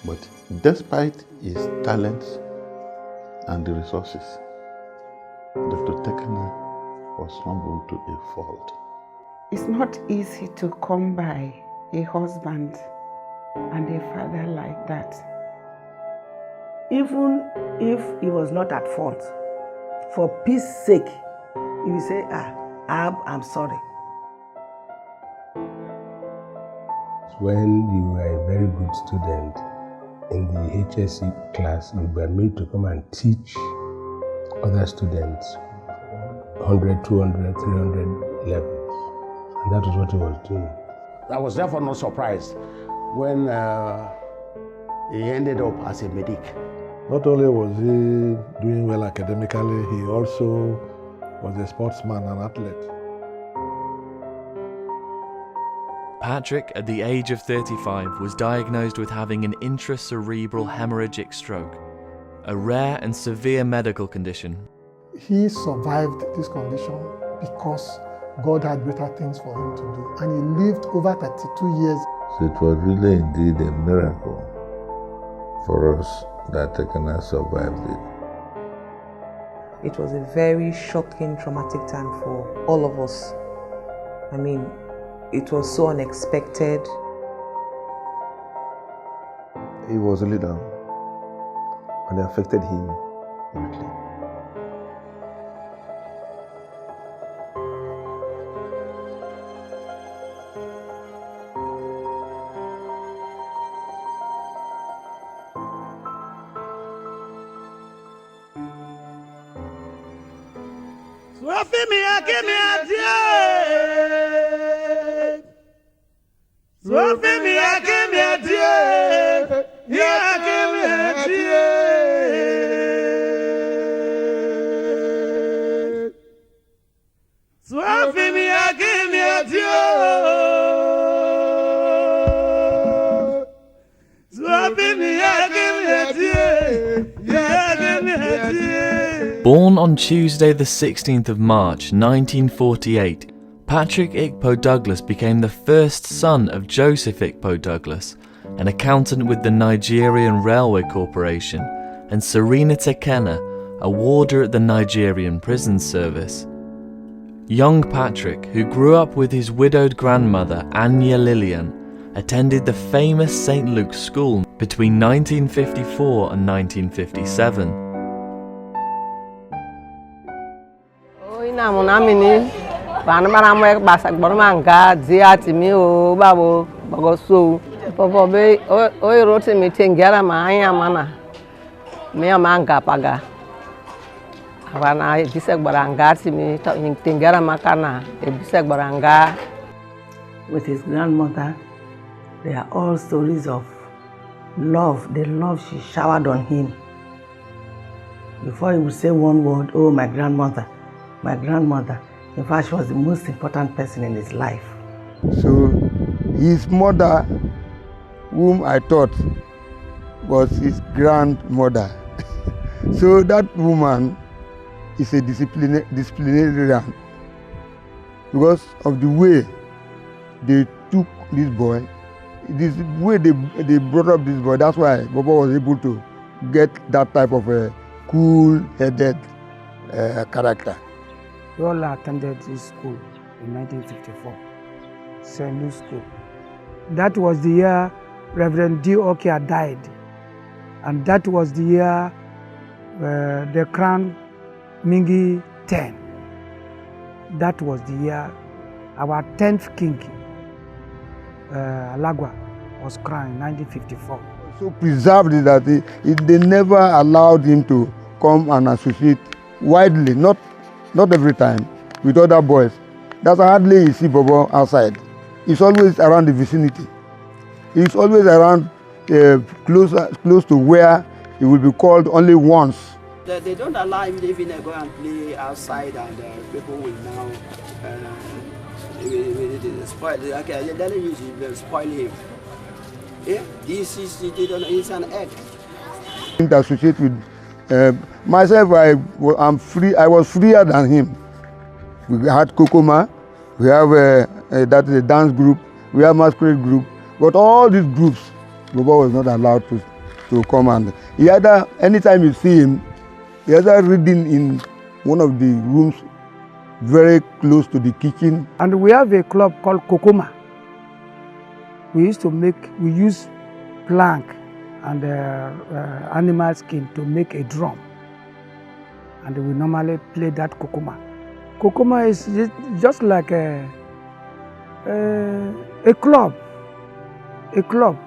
But despite his talents and the resources, Dr. Tekenah was humble to a fault. It's not easy to come by a husband and a father like that. Even if he was not at fault, for peace sake, he will say, I'm sorry. When you were a very good student in the HSC class, you were made to come and teach other students 100, 200, 300 levels. And that was what he was doing. I was therefore not surprised when he ended up as a medic. Not only was he doing well academically, he also was a sportsman and athlete. Patrick, at the age of 35, was diagnosed with having an intracerebral hemorrhagic stroke, a rare and severe medical condition. He survived this condition because God had greater things for him to do, and he lived over 32 years. So it was really indeed a miracle for us that Tekenah survived it. It was a very shocking, traumatic time for all of us. I mean, it was so unexpected. He was a leader, and it affected him greatly. Born on Tuesday the 16th of March 1948, Patrick Ikpo Douglas became the first son of Joseph Ikpo Douglas, an accountant with the Nigerian Railway Corporation, and Serena Tekenah, a warder at the Nigerian Prison Service. Young Patrick, who grew up with his widowed grandmother Anya Lillian, attended the famous St. Luke's School between 1954 and 1957. With his grandmother, they are all stories of love, the love she showered on him. Before he would say one word, oh, my grandmother, my grandmother. In fact, she was the most important person in his life. So his mother, whom I thought was his grandmother, so that woman is a disciplinarian because of the way they took this boy, this way they brought up this boy. That's why Baba was able to get that type of a cool-headed character. We all attended this school in 1954, St. Luke's School. That was the year Reverend D. Okia died, and that was the year the crown Mingi 10. That was the year our 10th king, Alagwa, was crowned in 1954. So preserved it that they never allowed him to come and associate widely, not every time, with other boys. That's hardly you see Bobo outside. He's always around the vicinity. He's always around close to where he will be called only once. They don't allow him to even go and play outside, and people will now spoil. Okay, they don't use it, spoil him. Yeah, this is it's an egg. To associate with myself, I'm free. I was freer than him. We had Kokoma, we have that is a dance group, we have masquerade group, but all these groups, Bobo was not allowed to come, and he either, anytime you see him, he either reading in one of the rooms very close to the kitchen. And we have a club called Kokoma. We use plank and animal skin to make a drum. And we normally play that Kokoma. Kokoma is just like a club. A club.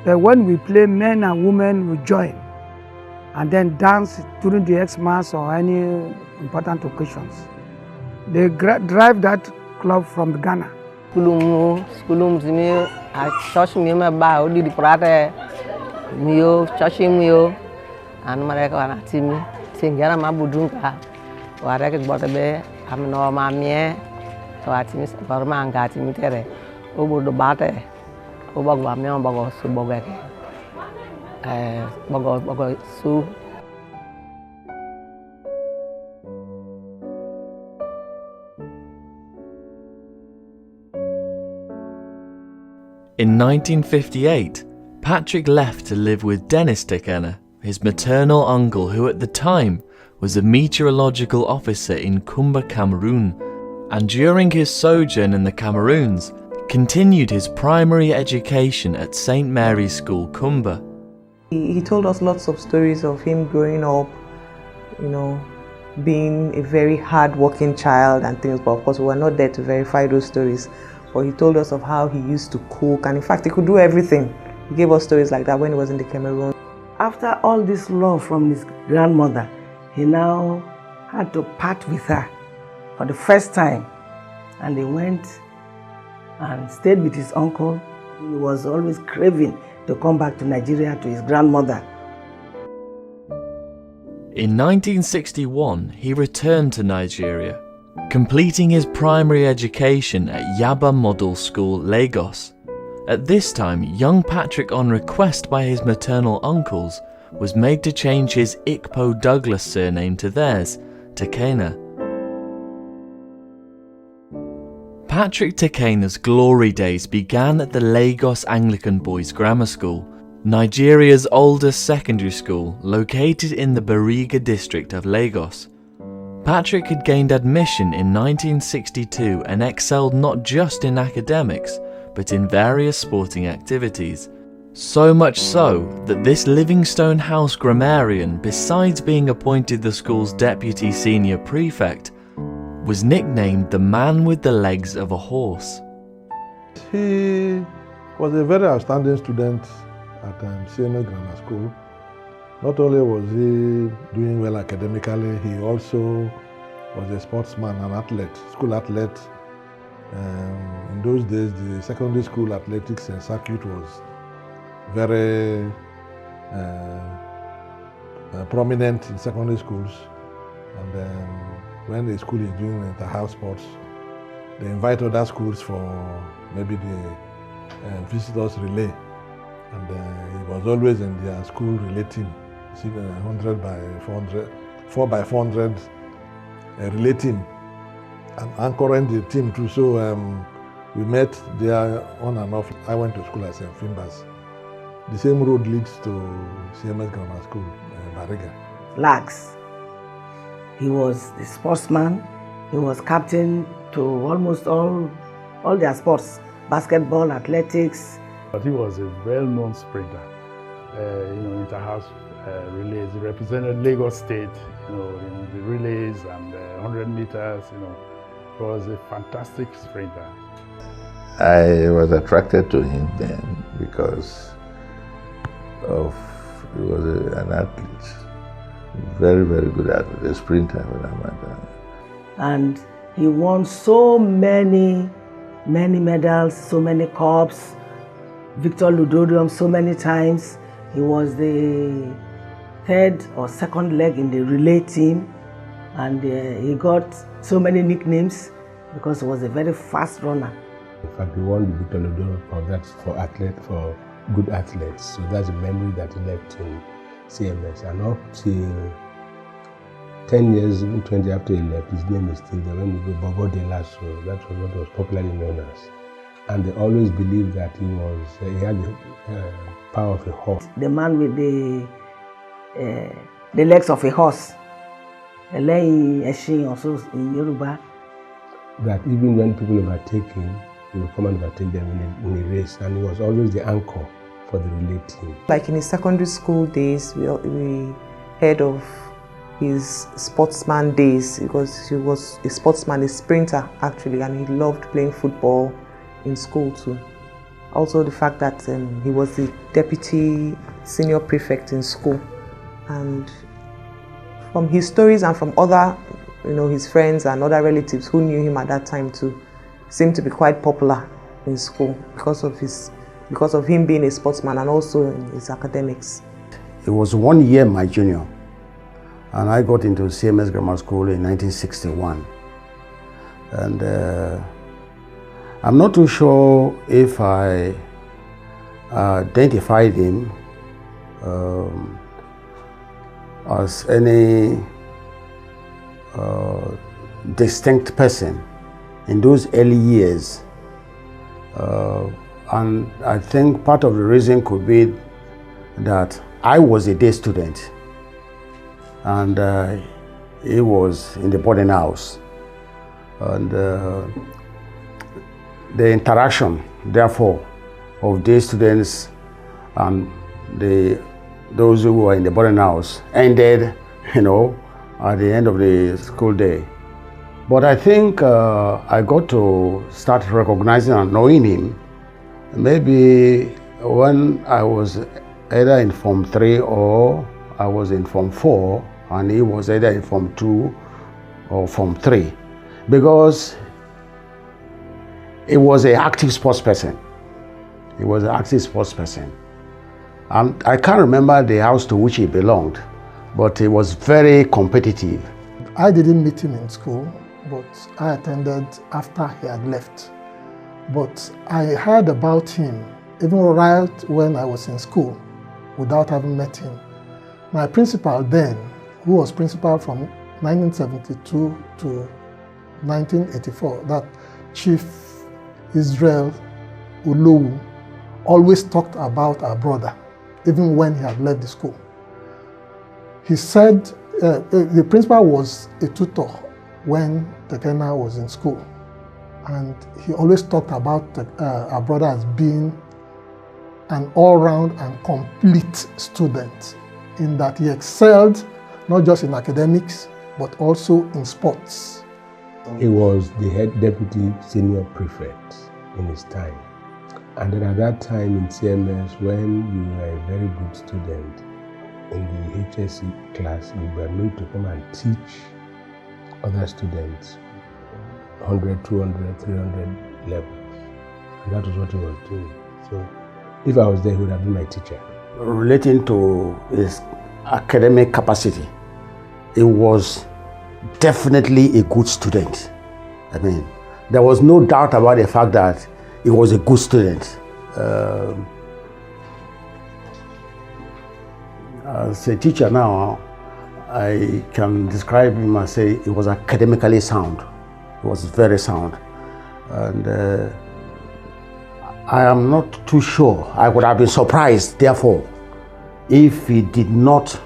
When we play, men and women will join and then dance during the Xmas or any important occasions. They drive that club from Ghana. Skulum zimi a church mi ma ba odi di prate mio church mio an mare ko na timi singara ma budunka ware ke botabe am no ma mie to atimi barma anga timi tere o bodo bate o bagwa mi on bago su bogeke bago su. In 1958, Patrick left to live with Dennis Tekenah, his maternal uncle who at the time was a meteorological officer in Kumba, Cameroon, and during his sojourn in the Cameroons, continued his primary education at St. Mary's School, Kumba. He told us lots of stories of him growing up, you know, being a very hard-working child and things, but of course we were not there to verify those stories. But he told us of how he used to cook, and in fact he could do everything. He gave us stories like that when he was in the Cameroon. After all this love from his grandmother, he now had to part with her for the first time. And he went and stayed with his uncle. He was always craving to come back to Nigeria to his grandmother. In 1961, he returned to Nigeria, completing his primary education at Yaba Model School, Lagos. At this time, young Patrick, on request by his maternal uncles, was made to change his Ikpo Douglas surname to theirs, Tekenah. Patrick Tekenah's glory days began at the Lagos Anglican Boys Grammar School, Nigeria's oldest secondary school located in the Bariga district of Lagos. Patrick had gained admission in 1962 and excelled not just in academics, but in various sporting activities. So much so that this Livingstone House grammarian, besides being appointed the school's deputy senior prefect, was nicknamed the man with the legs of a horse. He was a very outstanding student at CMS Grammar School. Not only was he doing well academically, he also was a sportsman, an athlete, school athlete. In those days, the secondary school athletics and circuit was very prominent in secondary schools. And when the school is doing inter-house sports, they invite other schools for maybe the visitors relay. And he was always in their school relay team. 100 by 400, 4 by 400 relay team, and anchoring the team too. So we met there on and off. I went to school at St. Fimbas. The same road leads to CMS Grammar School, Bariga. Flags. He was the sportsman. He was captain to almost all their sports, basketball, athletics. But he was a well-known sprinter. Inter-house relays. He represented Lagos State, in the relays and 100 meters. He was a fantastic sprinter. I was attracted to him then because he was an athlete, very, very good athlete, a sprinter when I met him. And he won so many medals, so many cups, Victor Ludodium so many times. He was the third or second leg in the relay team, and he got so many nicknames because he was a very fast runner. In fact, he won the Victor Ludodium, that's for good athletes. So that's a memory that he left in CMS. And up till 10 years, even 20 after he left, his name is still there. When you go Bobo de Lasso, that was what was popularly known as and they always believed that he had the power of a horse. The man with the legs of a horse, the leg also in Yoruba. That even when people overtake him, he would come and overtake them in a race, and he was always the anchor for the relay team. Like in his secondary school days, we heard of his sportsman days because he was a sportsman, a sprinter actually, and he loved playing football in school too. Also the fact that he was the deputy senior prefect in school, and from his stories and from other, his friends and other relatives who knew him at that time too, seemed to be quite popular in school because of him being a sportsman and also in his academics. He was 1 year my junior, and I got into CMS Grammar School in 1961. And I'm not too sure if I identified him as any distinct person in those early years. And I think part of the reason could be that I was a day student and he was in the boarding house. And the interaction, therefore, of day students and those who were in the boarding house ended, at the end of the school day. But I think I got to start recognizing and knowing him maybe when I was either in Form 3 or I was in Form 4 and he was either in Form 2 or Form 3, because he was an active sports person. He was an active sports person. And I can't remember the house to which he belonged, but he was very competitive. I didn't meet him in school, but I attended after he had left. But I heard about him even right when I was in school without having met him. My principal then, who was principal from 1972 to 1984, that Chief Israel Olowu, always talked about our brother, even when he had left the school. He said the principal was a tutor when Tekenah was in school, and he always talked about our brother as being an all-round and complete student, in that he excelled not just in academics but also in sports. He was the head deputy senior prefect in his time. And then at that time in CMS, when you were a very good student in the HSC class, you were made to come and teach other students 100, 200, 300 levels. And that was what he was doing. So if I was there, he would have been my teacher. Relating to his academic capacity, he was definitely a good student. I mean, there was no doubt about the fact that he was a good student. As a teacher now, I can describe him as say he was academically sound. He was very sound. And I am not too sure. I would have been surprised, therefore, if he did not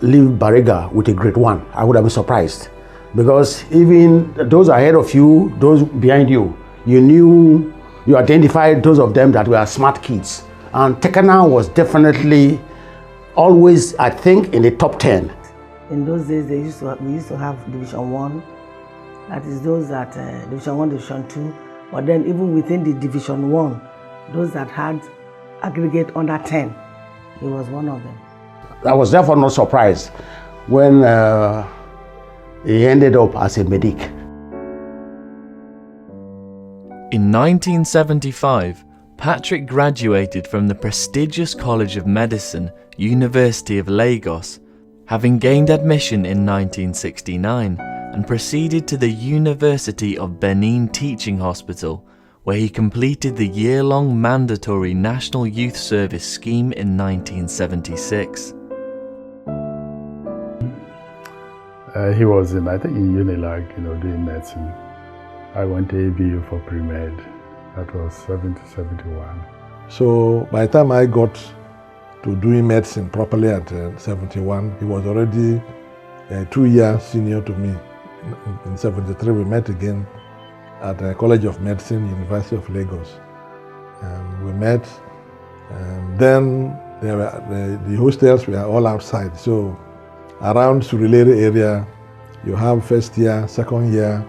leave Bariga with a grade 1. I would have been surprised. Because even those ahead of you, those behind you, you identified those of them that were smart kids. And Tekenah was definitely always, I think, in the top 10. In those days, we used to have Division 1. That is those that, Division 1, Division 2. But then even within the Division 1, those that had aggregate under 10, he was one of them. I was therefore not surprised when he ended up as a medic. In 1975, Patrick graduated from the prestigious College of Medicine, University of Lagos, having gained admission in 1969, and proceeded to the University of Benin Teaching Hospital, where he completed the year-long mandatory National Youth Service scheme in 1976. He was in, I think, in Unilag, doing medicine. I went to ABU for pre-med. That was 70, 71. So by the time I got to doing medicine properly at 71, he was already 2 years senior to me. In 73, we met again at the College of Medicine, University of Lagos. We met, and then the hostels were all outside. So around Surulere area, you have first year, second year,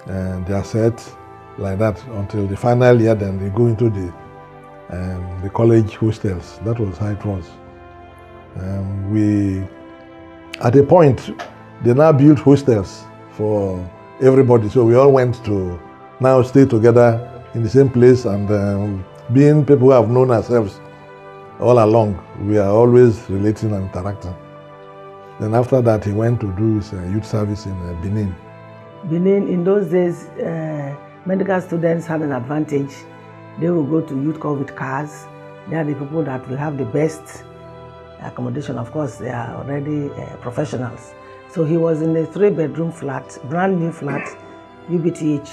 and they are set like that until the final year. Then they go into the college hostels. That was how it was. At a point, they now built hostels for everybody. So we all went to now stay together in the same place, and being people who have known ourselves all along, we are always relating and interacting. Then after that, he went to do his youth service in Benin. Benin, in those days, medical students had an advantage. They will go to youth corps with cars. They are the people that will have the best accommodation. Of course, they are already professionals. So he was in a 3-bedroom flat, brand new flat, UBTH.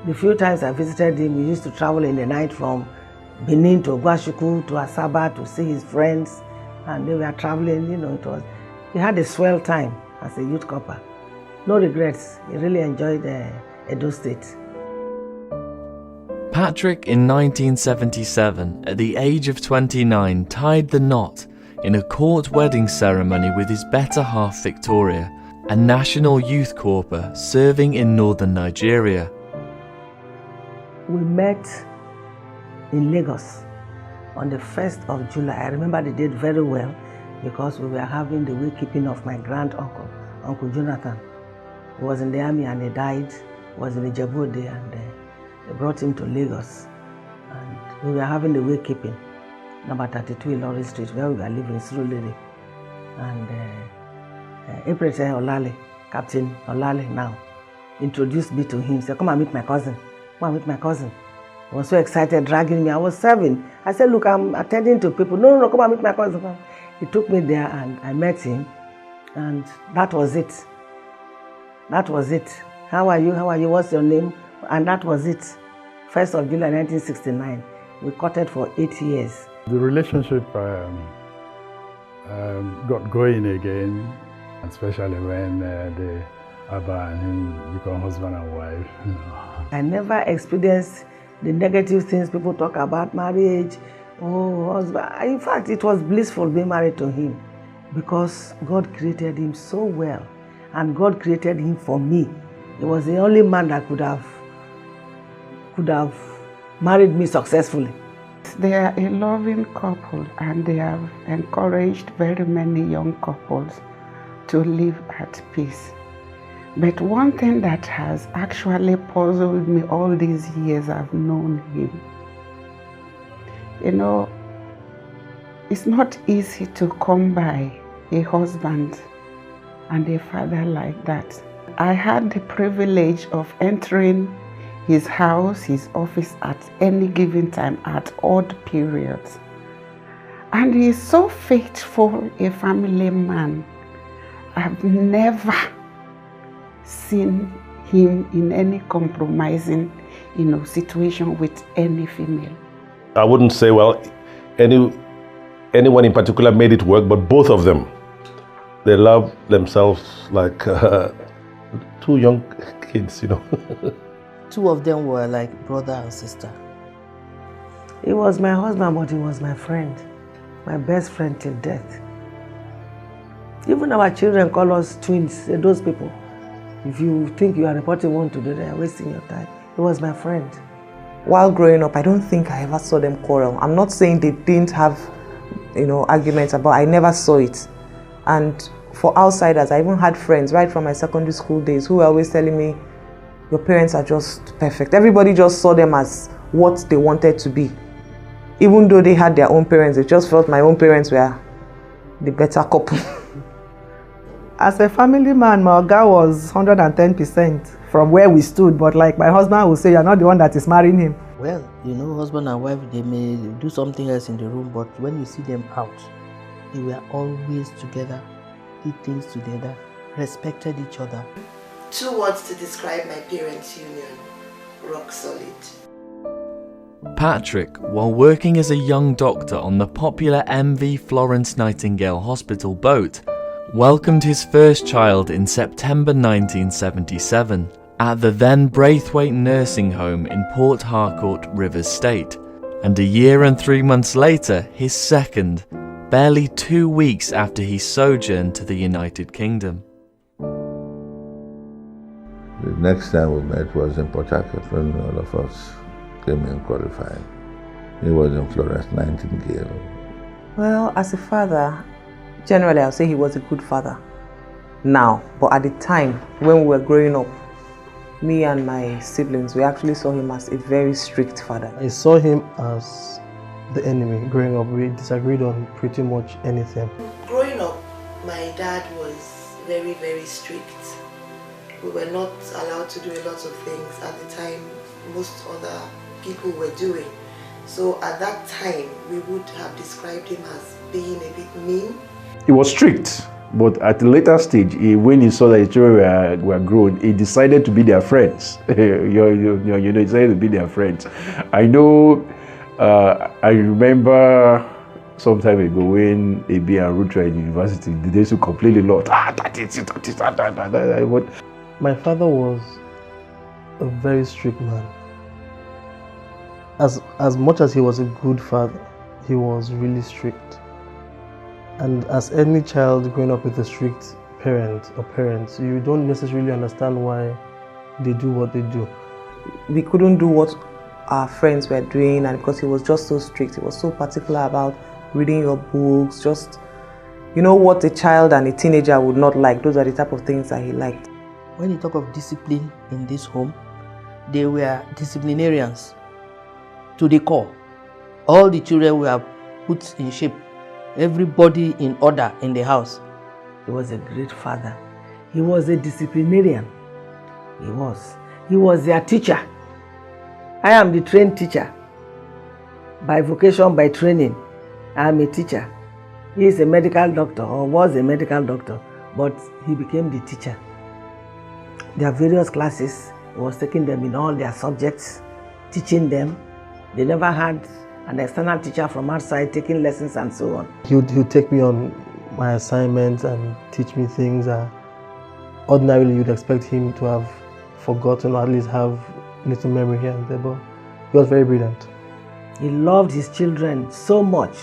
The few times I visited him, we used to travel in the night from Benin to Ogwashuku to Asaba to see his friends, and they were traveling. He had a swell time as a youth corper. No regrets. He really enjoyed Edo State. Patrick, in 1977, at the age of 29, tied the knot in a court wedding ceremony with his better half Victoria, a national youth corper serving in northern Nigeria. We met in Lagos on the 1st of July. I remember the date very well because we were having the wakekeeping of my grand uncle, Uncle Jonathan. He was in the army and he died. He was in Ijebu Ode, and they brought him to Lagos. And we were having the wakekeeping, number 32 Ilori Street, where we were living in Surulere. And April Olale, Captain Olale now, introduced me to him. He said, "Come and meet my cousin. Come and meet my cousin." He was so excited, dragging me. I was serving. I said, "Look, I'm attending to people." No, come and meet my cousin. He took me there and I met him. And that was it. That was it. How are you? How are you? What's your name? And that was it. 1st of July 1969. We courted for 8 years. The relationship got going again, especially when the Abba and him become husband and wife. I never experienced the negative things people talk about marriage. Oh, husband. In fact, it was blissful being married to him because God created him so well, and God created him for me. He was the only man that could have married me successfully. They are a loving couple, and they have encouraged very many young couples to live at peace. But one thing that has actually puzzled me all these years I've known him, it's not easy to come by a husband and a father like that. I had the privilege of entering his house, his office at any given time, at odd periods. And he is so faithful a family man. I've never seen him in any compromising, situation with any female. I wouldn't say, well, anyone in particular made it work, but both of them, they love themselves like two young kids, Two of them were like brother and sister. He was my husband, but he was my friend, my best friend till death. Even our children call us twins, those people. If you think you are reporting one to the other, you're wasting your time. He was my friend. While growing up, I don't think I ever saw them quarrel. I'm not saying they didn't have, arguments, but I never saw it. And for outsiders, I even had friends right from my secondary school days who were always telling me, your parents are just perfect. Everybody just saw them as what they wanted to be. Even though they had their own parents, they just felt my own parents were the better couple. As a family man, my Oga was 110% from where we stood, but like my husband would say, you're not the one that is marrying him. Well, husband and wife, they may do something else in the room, but when you see them out, they were always together, did things together, respected each other. 2 words to describe my parents' union: rock solid. Patrick, while working as a young doctor on the popular MV Florence Nightingale Hospital boat, welcomed his first child in September 1977 at the then Braithwaite Nursing Home in Port Harcourt, Rivers State, and a year and 3 months later his second, barely 2 weeks after he sojourned to the United Kingdom. The next time we met was in Port Harcourt when all of us came in qualifying. He was in Florence Nightingale. Well, as a father, generally I'll say he was a good father now, but at the time when we were growing up, me and my siblings, we actually saw him as a very strict father. I saw him as the enemy. Growing up, we disagreed on pretty much anything. Growing up, my dad was very, very strict. We were not allowed to do a lot of things at the time most other people were doing. So at that time, we would have described him as being a bit mean. He was strict, but at a later stage, when he saw that his children were grown, he decided to be their friends. He decided to be their friends. I know, I remember some time ago when AB and Ruth were in university, they used to complain a lot. My father was a very strict man. As much as he was a good father, he was really strict. And as any child growing up with a strict parent or parents, you don't necessarily understand why they do what they do. We couldn't do what our friends were doing, and because he was just so strict, he was so particular about reading your books, just, you know, what a child and a teenager would not like. Those are the type of things that he liked. When you talk of discipline in this home, they were disciplinarians to the core. All the children were put in shape, everybody in order in the house. He was a great father. He was a disciplinarian. He was. He was their teacher. I am the trained teacher. By vocation, by training, I am a teacher. He is a medical doctor, or was a medical doctor, but he became the teacher. There are various classes. He was taking them in all their subjects, teaching them. They never had an external teacher from outside taking lessons and so on. He would take me on my assignments and teach me things that ordinarily you'd expect him to have forgotten or at least have little memory here and there, but he was very brilliant. He loved his children so much.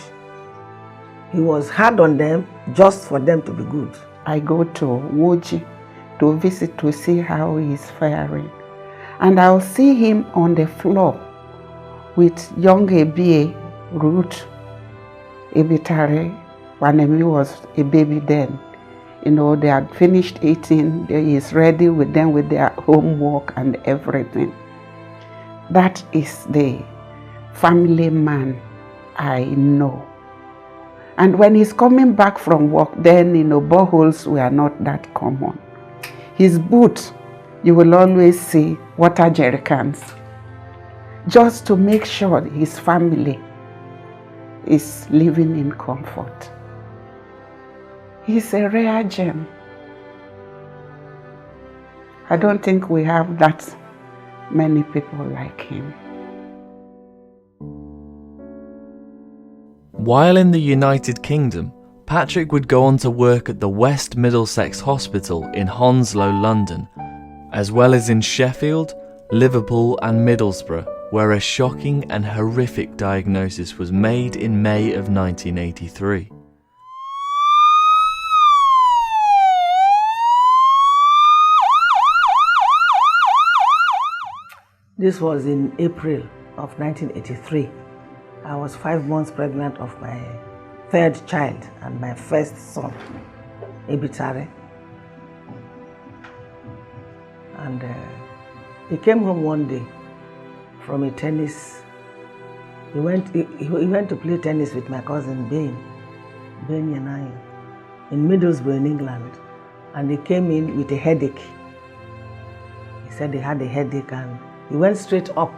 He was hard on them just for them to be good. I go to Woji to visit to see how he is faring. And I'll see him on the floor with young ABA, Ruth Ebitari. Wanemi was a baby then. You know, they had finished eating. He is ready with them with their homework and everything. That is the family man I know. And when he's coming back from work, then, you know, boreholes were not that common. His boot, you will always see water jerry cans, just to make sure his family is living in comfort. He's a rare gem. I don't think we have that many people like him. While in the United Kingdom, Patrick would go on to work at the West Middlesex Hospital in Hounslow, London, as well as in Sheffield, Liverpool and Middlesbrough, where a shocking and horrific diagnosis was made in May of 1983. This was in April of 1983. I was 5 months pregnant of my third child and my first son, Ebitari. And he came home one day from a tennis. He went to play tennis with my cousin Ben Yanai, in Middlesbrough in England. And he came in with a headache. He said he had a headache and he went straight up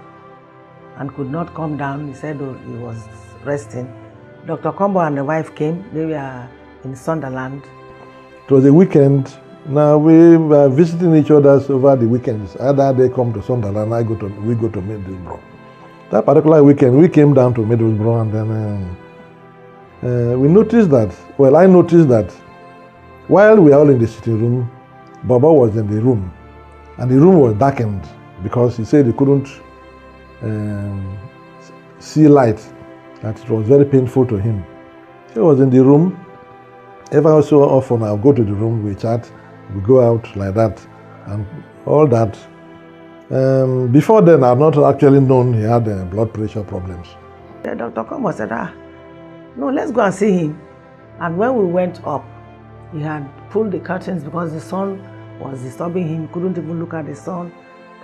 and could not come down. He said he was resting. Dr. Combo and the wife came. They were in Sunderland. It was a weekend. Now we were visiting each other over the weekends. Either they come to Sunderland, we go to Middlesbrough. That particular weekend, we came down to Middlesbrough, and then we noticed that, well, I noticed that while we were all in the sitting room, Baba was in the room, and the room was darkened because he said he couldn't see light, that it was very painful to him. He was in the room. Ever so often, I'll go to the room, we chat, we go out like that, and all that. Before then, I've not actually known he had blood pressure problems. The doctor came and said, no, let's go and see him. And when we went up, he had pulled the curtains because the sun was disturbing him. He couldn't even look at the sun.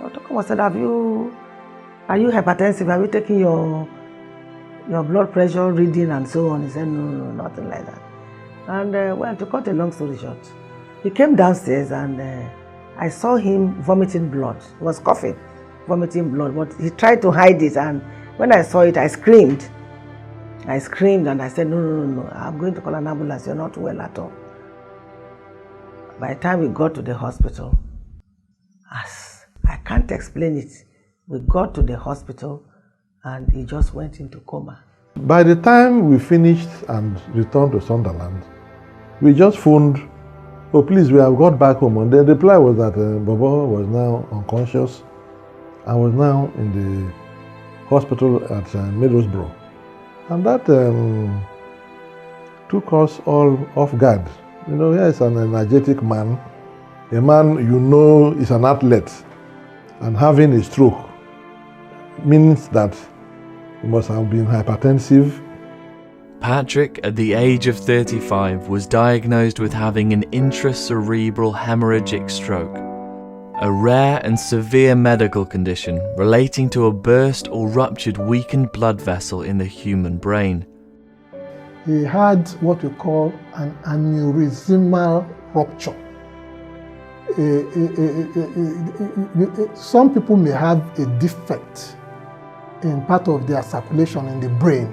Doctor came and said, are you hypertensive? Have you taken your blood pressure reading and so on? He said, no, nothing like that. And well, to cut a long story short, he came downstairs and I saw him vomiting blood. He was coughing, vomiting blood, but he tried to hide it, and when I saw it, I screamed. I screamed and I said, no, I'm going to call an ambulance, you're not well at all. By the time we got to the hospital, I can't explain it. We got to the hospital and he just went into coma. By the time we finished and returned to Sunderland, we just phoned, oh please, we have got back home. And the reply was that Baba was now unconscious and was now in the hospital at Middlesbrough. And that took us all off guard. You know, here is an energetic man, a man you know is an athlete, and having a stroke means that he must have been hypertensive. Patrick, at the age of 35, was diagnosed with having an intracerebral hemorrhagic stroke, a rare and severe medical condition relating to a burst or ruptured weakened blood vessel in the human brain. He had what we call an aneurysmal rupture. Some people may have a defect in part of their circulation in the brain,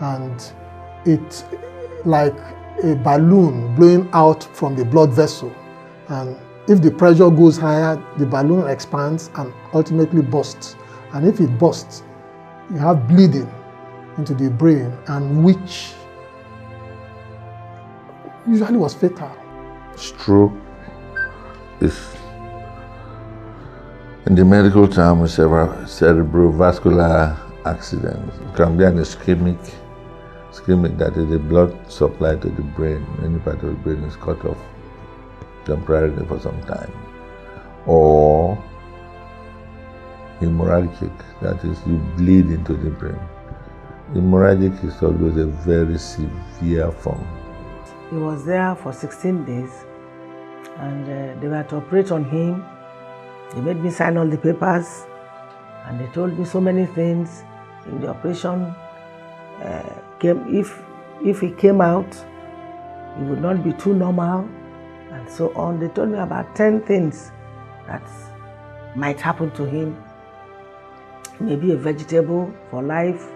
and it's like a balloon blowing out from the blood vessel, and if the pressure goes higher, the balloon expands and ultimately bursts. And if it bursts, you have bleeding into the brain, and which usually was fatal. Stroke is, in the medical term, a cerebrovascular accident. It can be an ischemic, that is the blood supply to the brain. Any part of the brain is cut off temporarily for some time. Or hemorrhagic, that is, you bleed into the brain. Hemorrhagic is always a very severe form. He was there for 16 days and they were to operate on him. They made me sign all the papers and they told me so many things. If the operation if he came out, he would not be too normal and so on. They told me about 10 things that might happen to him. Maybe a vegetable for life.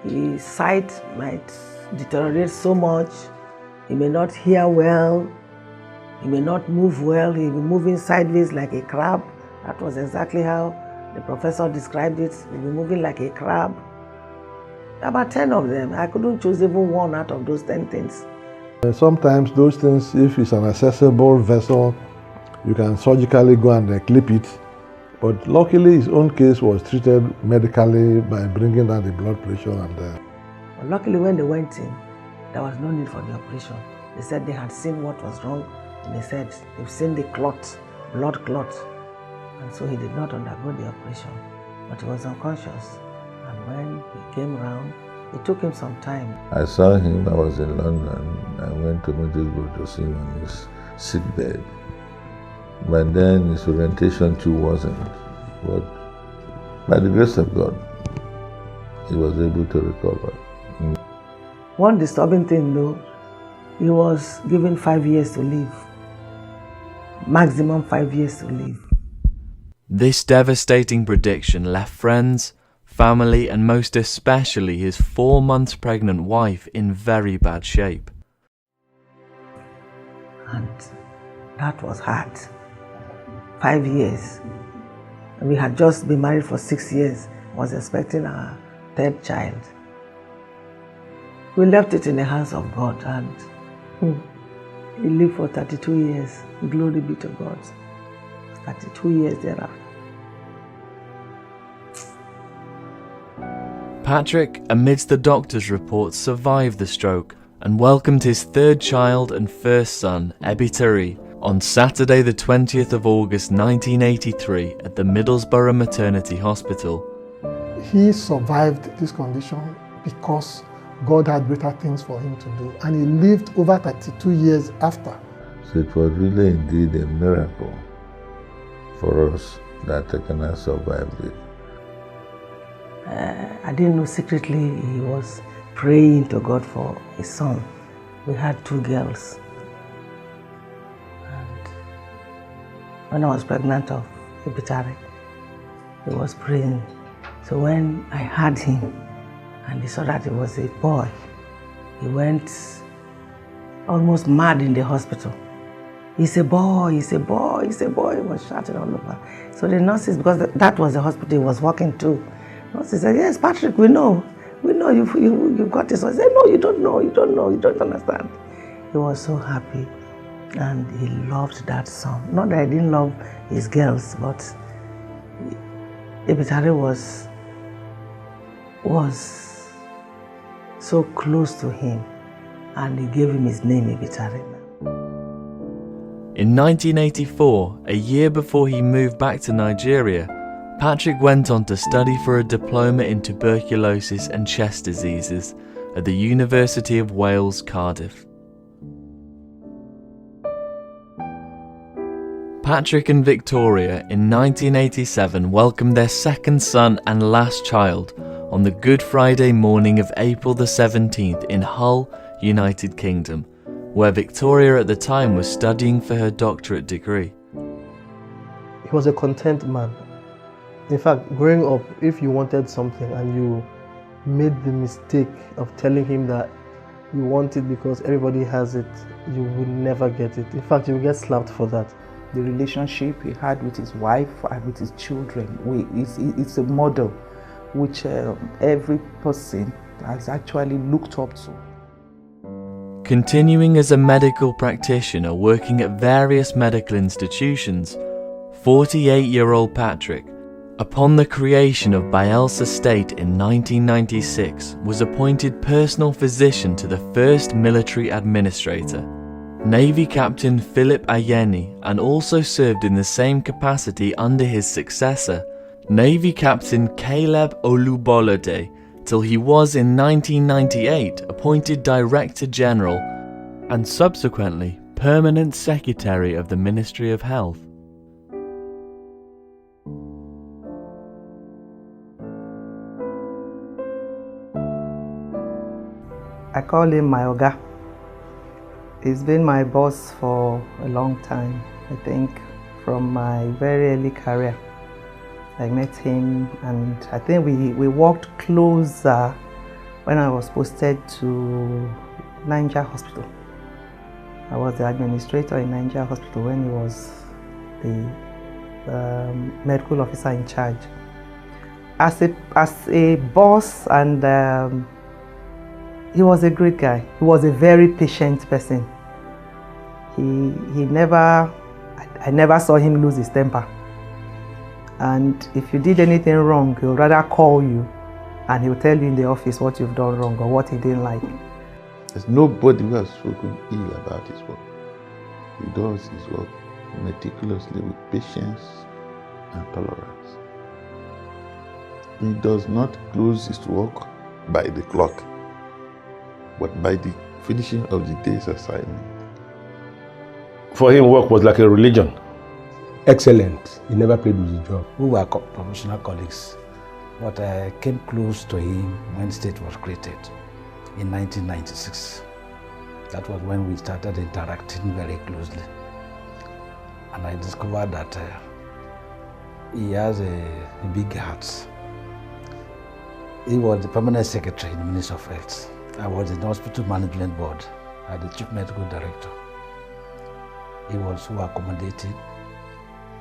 His sight might deteriorate so much. He may not hear well. He may not move well. He'll be moving sideways like a crab. That was exactly how the professor described it. He'll be moving like a crab. About 10 of them. I couldn't choose even one out of those 10 things. Sometimes those things, if it's an accessible vessel, you can surgically go and clip it. But luckily, his own case was treated medically by bringing down the blood pressure. But luckily, when they went in, there was no need for the operation. They said they had seen what was wrong, and they said they've seen the clot, blood clot. And so he did not undergo the operation, but he was unconscious. And when he came round, it took him some time. I saw him, I was in London. I went to Middlesbrough to see him on his sick bed. But then his orientation too wasn't. But by the grace of God, he was able to recover. One disturbing thing though, he was given 5 years to live. Maximum 5 years to live. This devastating prediction left friends, family, and most especially his 4 months pregnant wife in very bad shape. And that was hard. 5 years. And we had just been married for 6 years. was expecting our third child. We left it in the hands of God, and he lived for 32 years. Glory be to God. 32 years thereafter. Patrick, amidst the doctor's reports, survived the stroke and welcomed his third child and first son, Ebitari, on Saturday the 20th of August 1983 at the Middlesbrough Maternity Hospital. He survived this condition because God had greater things for him to do, and he lived over 32 years after. So it was really indeed a miracle for us that Tekenah survived it. I didn't know secretly he was praying to God for his son. We had 2 girls. And when I was pregnant of Ebitari, he was praying. So when I had him and he saw that it was a boy, he went almost mad in the hospital. He's a boy, he's a boy, he's a boy. He was shouting all over. So the nurses, because that was the hospital he was working to, nurses said, yes, Patrick, we know you got this. I said, no, you don't know, you don't understand. He was so happy and he loved that son. Not that I didn't love his girls, but Ebitari was so close to him, and he gave him his name, Ebitari. In 1984, a year before he moved back to Nigeria, Patrick went on to study for a diploma in tuberculosis and chest diseases at the University of Wales, Cardiff. Patrick and Victoria in 1987 welcomed their second son and last child on the Good Friday morning of April the 17th in Hull, United Kingdom, where Victoria at the time was studying for her doctorate degree. He was a content man. In fact, growing up, if you wanted something and you made the mistake of telling him that you want it because everybody has it, you will never get it. In fact, you will get slapped for that. The relationship he had with his wife and with his children, it's a model which every person has actually looked up to. Continuing as a medical practitioner working at various medical institutions, 48-year-old Patrick, upon the creation of Bielsa State in 1996, was appointed personal physician to the first military administrator, Navy Captain Philip Ayeni, and also served in the same capacity under his successor, Navy Captain Caleb Olubolade, till he was in 1998 appointed Director General and subsequently Permanent Secretary of the Ministry of Health. I call him my Oga. He's been my boss for a long time, I think, from my very early career. I met him and I think we worked closer when I was posted to Niger Hospital. I was the administrator in Niger Hospital when he was the medical officer in charge. As a boss, and he was a great guy. He was a very patient person. I never saw him lose his temper. And if you did anything wrong, he'll rather call you and he'll tell you in the office what you've done wrong or what he didn't like. There's nobody who has spoken ill about his work. He does his work meticulously with patience and tolerance. He does not close his work by the clock, but by the finishing of the day's assignment. For him, work was like a religion. Excellent. He never played with his job. We were professional colleagues, but I came close to him when State was created in 1996. That was when we started interacting very closely. And I discovered that he has a big heart. He was the permanent secretary in the Ministry of Health. I was in the hospital management board as the chief medical director. He was so accommodating.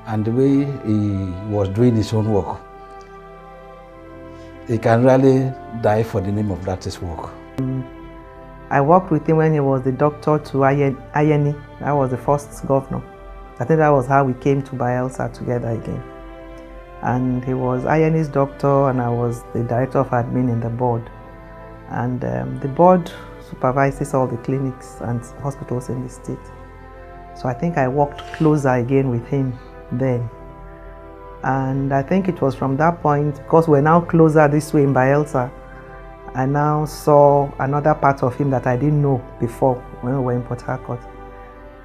And the way he was doing his own work, he can really die for the name of that his work. I worked with him when he was the doctor to Ayeni. That was the first governor. I think that was how we came to Bayelsa together again. And he was Ayeni's doctor, and I was the director of admin in the board. And the board supervises all the clinics and hospitals in the state. So I think I worked closer again with him then. And I think it was from that point, because we're now closer this way in Bayelsa, I now saw another part of him that I didn't know before when we were in Port Harcourt.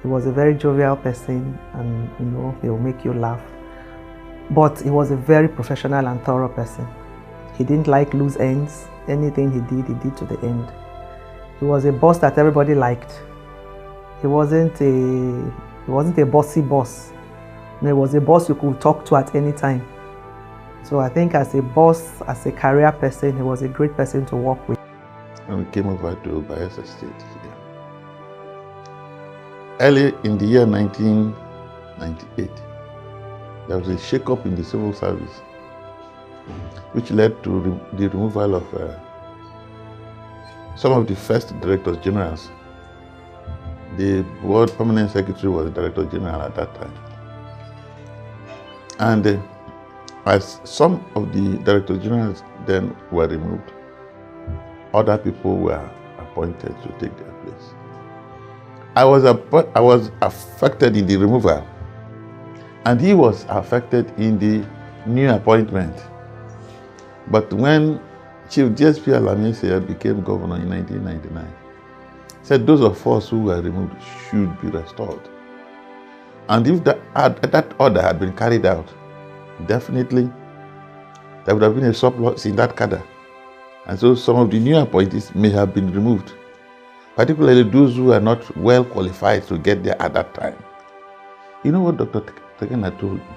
He was a very jovial person, and you know, he will make you laugh. But he was a very professional and thorough person. He didn't like loose ends. Anything he did to the end. He was a boss that everybody liked. He wasn't a bossy boss. He was a boss you could talk to at any time. So I think as a boss, as a career person, he was a great person to work with. And we came over to Bayelsa State here. Early in the year 1998, there was a shake-up in the civil service, which led to the removal of some of the first directors generals. The board permanent secretary was the director general at that time. And as some of the director generals then were removed, other people were appointed to take their place. I was affected in the removal, and he was affected in the new appointment. But when Chief JSP Alamiese became governor in 1999, he said those of us who were removed should be restored. And if that order had been carried out, definitely there would have been a surplus in that cadre. And so some of the new appointees may have been removed, particularly those who are not well qualified to get there at that time. You know what Dr. Tekenah told me?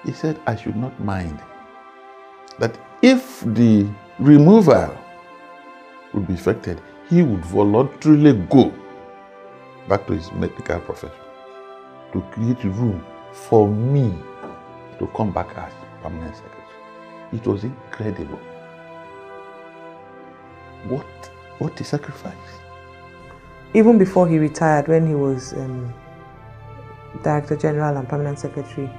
He said I should not mind that if the removal would be effected, he would voluntarily go back to his medical profession to create room for me to come back as permanent secretary. It was incredible. What a sacrifice. Even before he retired, when he was Director General and Permanent Secretary,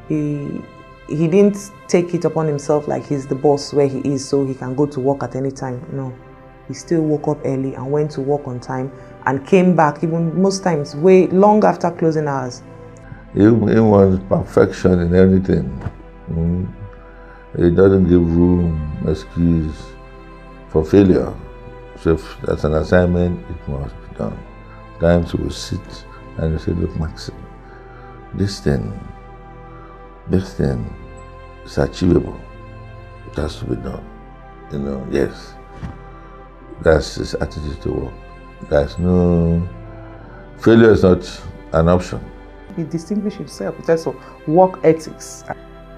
he didn't take it upon himself like he's the boss where he is so he can go to work at any time. No. He still woke up early and went to work on time and came back even most times way long after closing hours. He wants perfection in everything. He doesn't give room, excuse for failure. So if that's an assignment, it must be done. Times he will sit and he say, look, Maxim, this thing is achievable. It has to be done. You know, yes. That's his attitude to work. There's no, failure is not an option. He distinguished himself in terms of work ethics.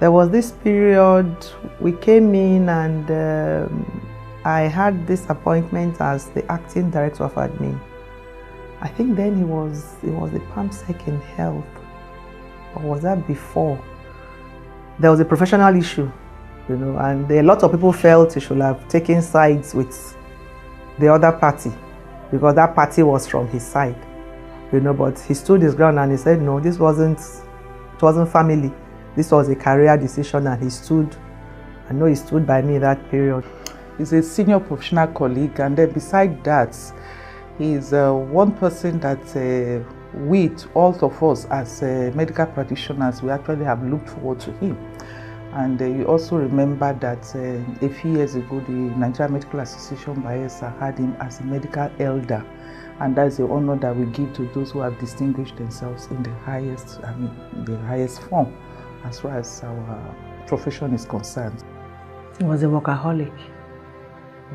There was this period we came in and I had this appointment as the acting director of admin. I think then he was the PAMSEC in health, or was that before? There was a professional issue, you know, and a lot of people felt he should have taken sides with the other party because that party was from his side, you know. But he stood his ground and he said, no, it wasn't family. This was a career decision, and I know he stood by me that period. He's a senior professional colleague, and then beside that, he's one person that with all of us as medical practitioners, we actually have looked forward to him. And you also remember that a few years ago, the Nigerian Medical Association Bayelsa had him as a medical elder, and that's the honor that we give to those who have distinguished themselves in the highest form as far as our profession is concerned. He was a workaholic.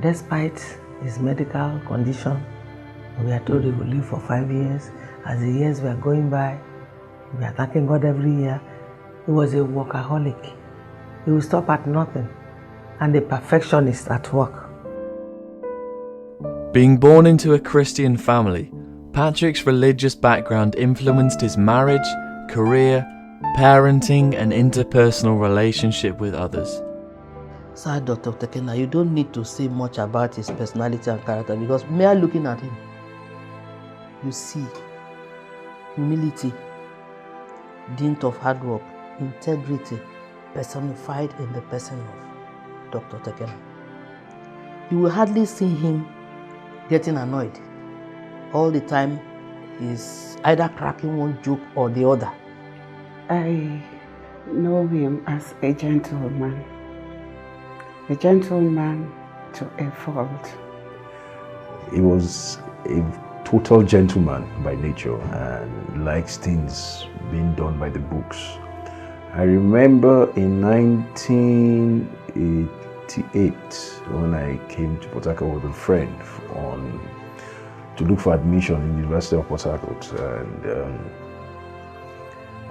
Despite his medical condition, we are told he will live for 5 years. As the years were going by, we are thanking God every year. He was a workaholic. He will stop at nothing, and a perfectionist at work. Being born into a Christian family, Patrick's religious background influenced his marriage, career, parenting, and interpersonal relationship with others. Sir Dr. Tekenah, you don't need to say much about his personality and character, because mere looking at him, you see humility, dint of hard work, integrity personified in the person of Dr. Tekenah. You will hardly see him getting annoyed. All the time, he's either cracking one joke or the other. I know him as a gentleman to a fault. He was a total gentleman by nature and likes things being done by the books. I remember in 1988 when I came to Port Harcourt with a friend to look for admission in the University of Port Harcourt, and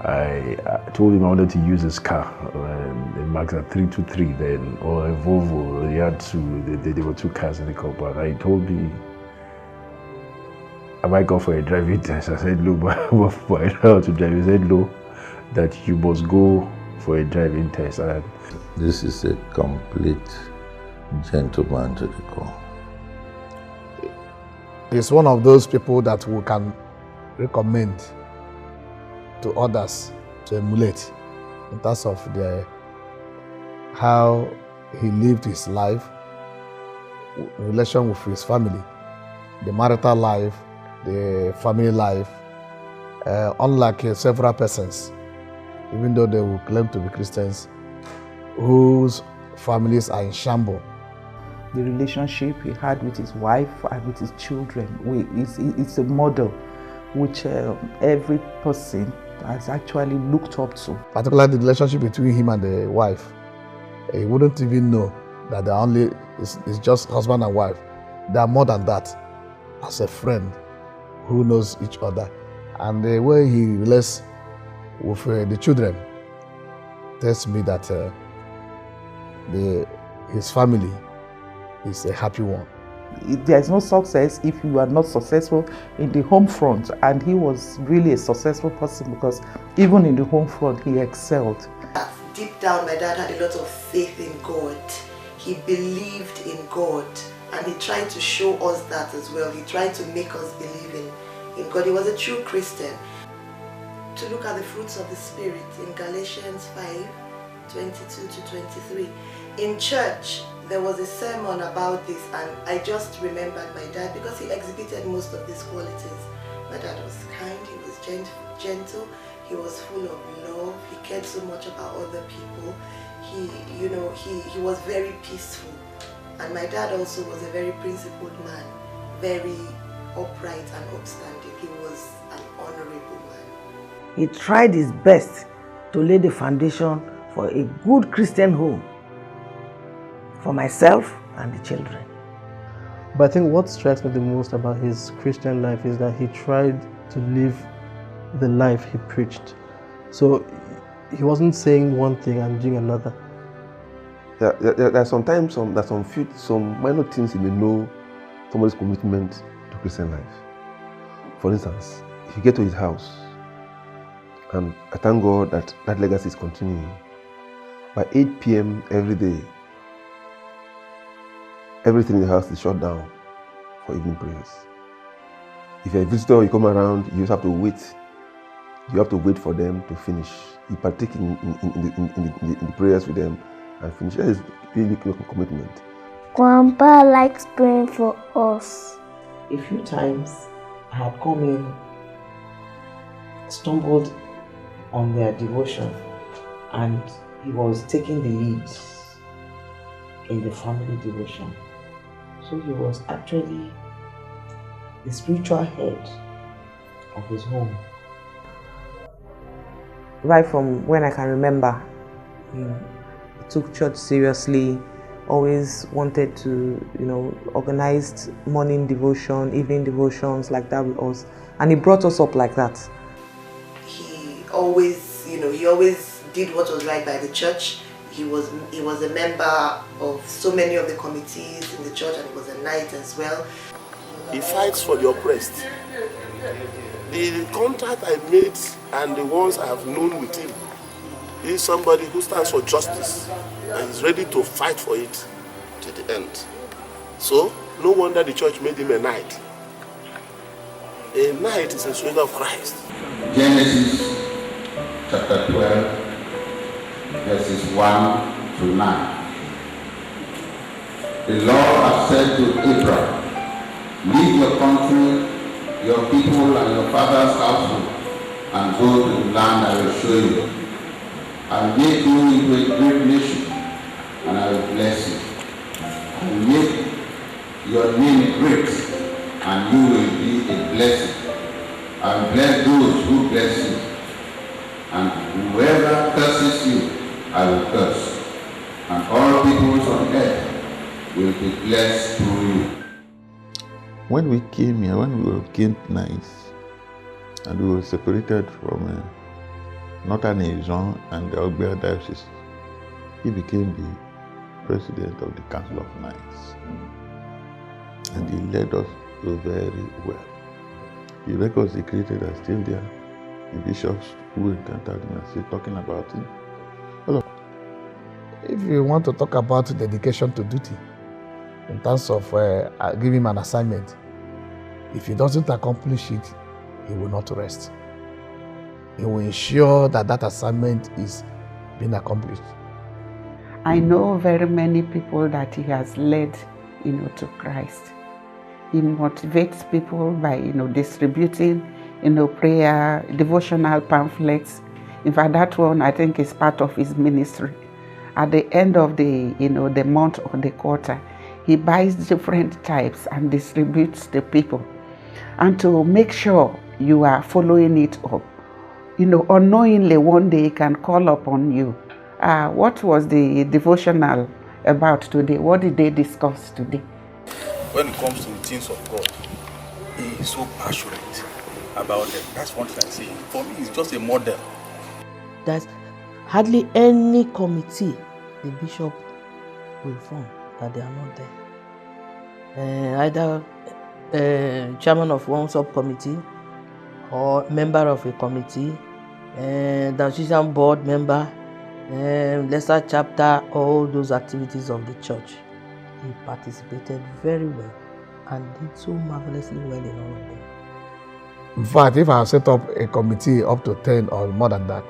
I told him I wanted to use his car, the Mazda 323 then, or a Volvo. He had two, there were two cars in the car park. He told me, have I gone for a driving test? I said no, but I know how to drive. He said no, that you must go for a driving test. And this is a complete gentleman to the core. He's one of those people that we can recommend to others to emulate in terms of how he lived his life, in relation with his family, the marital life, the family life, unlike several persons, even though they will claim to be Christians, whose families are in shambles. The relationship he had with his wife and with his children, it's a model which every person has actually looked up to. Particularly the relationship between him and the wife. He wouldn't even know that it's just husband and wife. They are more than that, as a friend who knows each other. And the way he relates with the children tells me that his family is a happy one. There's no success if you are not successful in the home front, and he was really a successful person because even in the home front he excelled. Deep down, my dad had a lot of faith in God. He believed in God, and he tried to show us that as well. He tried to make us believe in God. He was a true Christian. To look at the fruits of the Spirit in Galatians 5:22 to 23. In church, there was a sermon about this, and I just remembered my dad because he exhibited most of these qualities. My dad was kind, he was gentle, he was full of love, he cared so much about other people. He was very peaceful. And my dad also was a very principled man, very upright and upstanding. He was an honorable man. He tried his best to lay the foundation for a good Christian home for myself and the children. But I think what strikes me the most about his Christian life is that he tried to live the life he preached. So he wasn't saying one thing and doing another. There are sometimes some minor things you may know somebody's commitment to Christian life. For instance, if you get to his house, and I thank God that that legacy is continuing, by 8 p.m. every day, everything in the house is shut down for evening prayers. If you're a visitor, you come around, you just have to wait. You have to wait for them to finish. You partake in the prayers with them and finish. That is really a commitment. Grandpa likes praying for us. A few times I had come in, stumbled on their devotion, and he was taking the lead in the family devotion. So he was actually the spiritual head of his home. Right from when I can remember, he took church seriously, always wanted to, organized morning devotion, evening devotions like that with us. And he brought us up like that. He always did what was right by the church. He was a member of so many of the committees in the church, and he was a knight as well. He fights for the oppressed. The contact I made and the ones I have known with him is somebody who stands for justice. and he's ready to fight for it to the end. So, no wonder the church made him a knight. A knight is a soldier of Christ. Genesis chapter 12, verses 1 to 9. The Lord has said to Abraham, leave your country, your people, and your father's household, and go to the land I will show you. I will make you into a great nation, and I will bless you. I will make your name great, and you will be a blessing. I will bless those who bless you, and whoever curses you, I will curse. And all peoples on earth will be blessed through you. When we came here, when we came nice, and we were separated from Northern Asian and the Ogbia Diocese, he became the president of the Council of Knights. And he led us very well. The records he created are still there. The bishops who encountered him are still talking about him. Look, if you want to talk about dedication to duty, in terms of giving him an assignment, if he doesn't accomplish it, he will not rest. He will ensure that that assignment is being accomplished. I know very many people that he has led, to Christ. He motivates people by, distributing, prayer, devotional pamphlets. In fact, that one I think is part of his ministry. At the end of the, the month or the quarter, he buys different types and distributes to people. And to make sure you are following it up, unknowingly one day he can call upon you. What was the devotional about today? What did they discuss today? When it comes to the things of God, he is so passionate about them. That's one thing I see. For me, it's just a model. There's hardly any committee the bishop will form that they are not there. Either chairman of one subcommittee or member of a committee, diocesan board member, lesser chapter, all those activities of the church. He participated very well and did so marvelously well in all of them. In fact, if I have set up a committee up to 10 or more than that,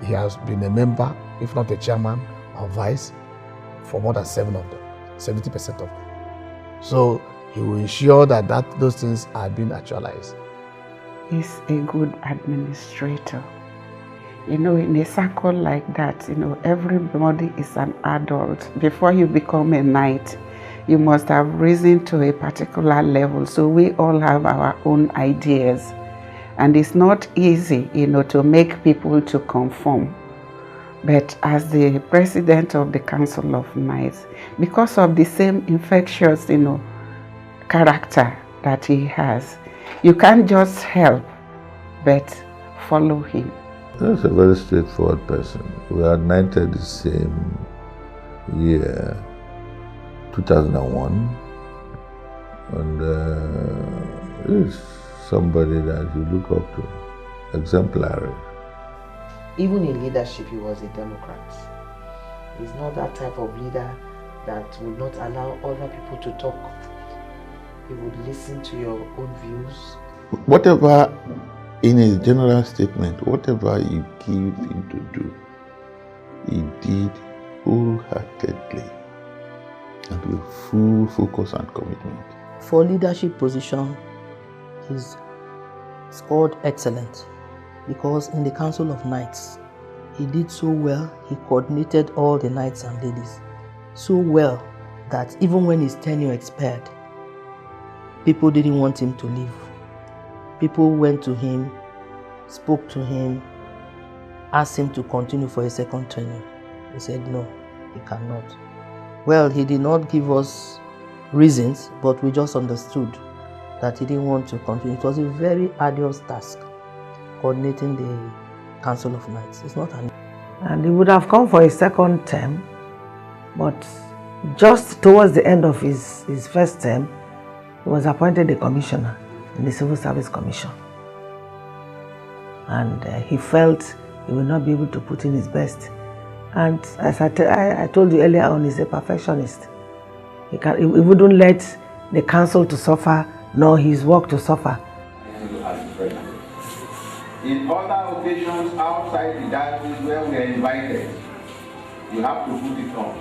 he has been a member, if not a chairman or vice, for more than 7 of them, 70% of them. So he will ensure that those things are being actualized. He's a good administrator. In a circle like that, everybody is an adult. Before you become a knight, you must have risen to a particular level. So we all have our own ideas. And it's not easy, to make people to conform. But as the president of the Council of Knights, because of the same infectious, character that he has, you can't just help but follow him. He's a very straightforward person. We are knighted the same year, 2001, and he's somebody that you look up to, exemplary. Even in leadership, he was a Democrat. He's not that type of leader that would not allow other people to talk. He would listen to your own views. Whatever, in a general statement, whatever you give him to do, he did wholeheartedly and with full focus and commitment. For leadership position, he's scored excellent because in the Council of Knights, he did so well. He coordinated all the knights and ladies so well that even when his tenure expired, people didn't want him to leave. People went to him, spoke to him, asked him to continue for a second tenure. He said no, he cannot. Well, he did not give us reasons, but we just understood that he didn't want to continue. It was a very arduous task, coordinating the Council of Knights. It's not an... And he would have come for a second term, but just towards the end of his first term, he was appointed a commissioner in the Civil Service Commission. And he felt he would not be able to put in his best And as I told you earlier on, he's a perfectionist. He wouldn't let the council to suffer, nor his work to suffer. In other occasions outside the diocese where we are invited, you have to put it on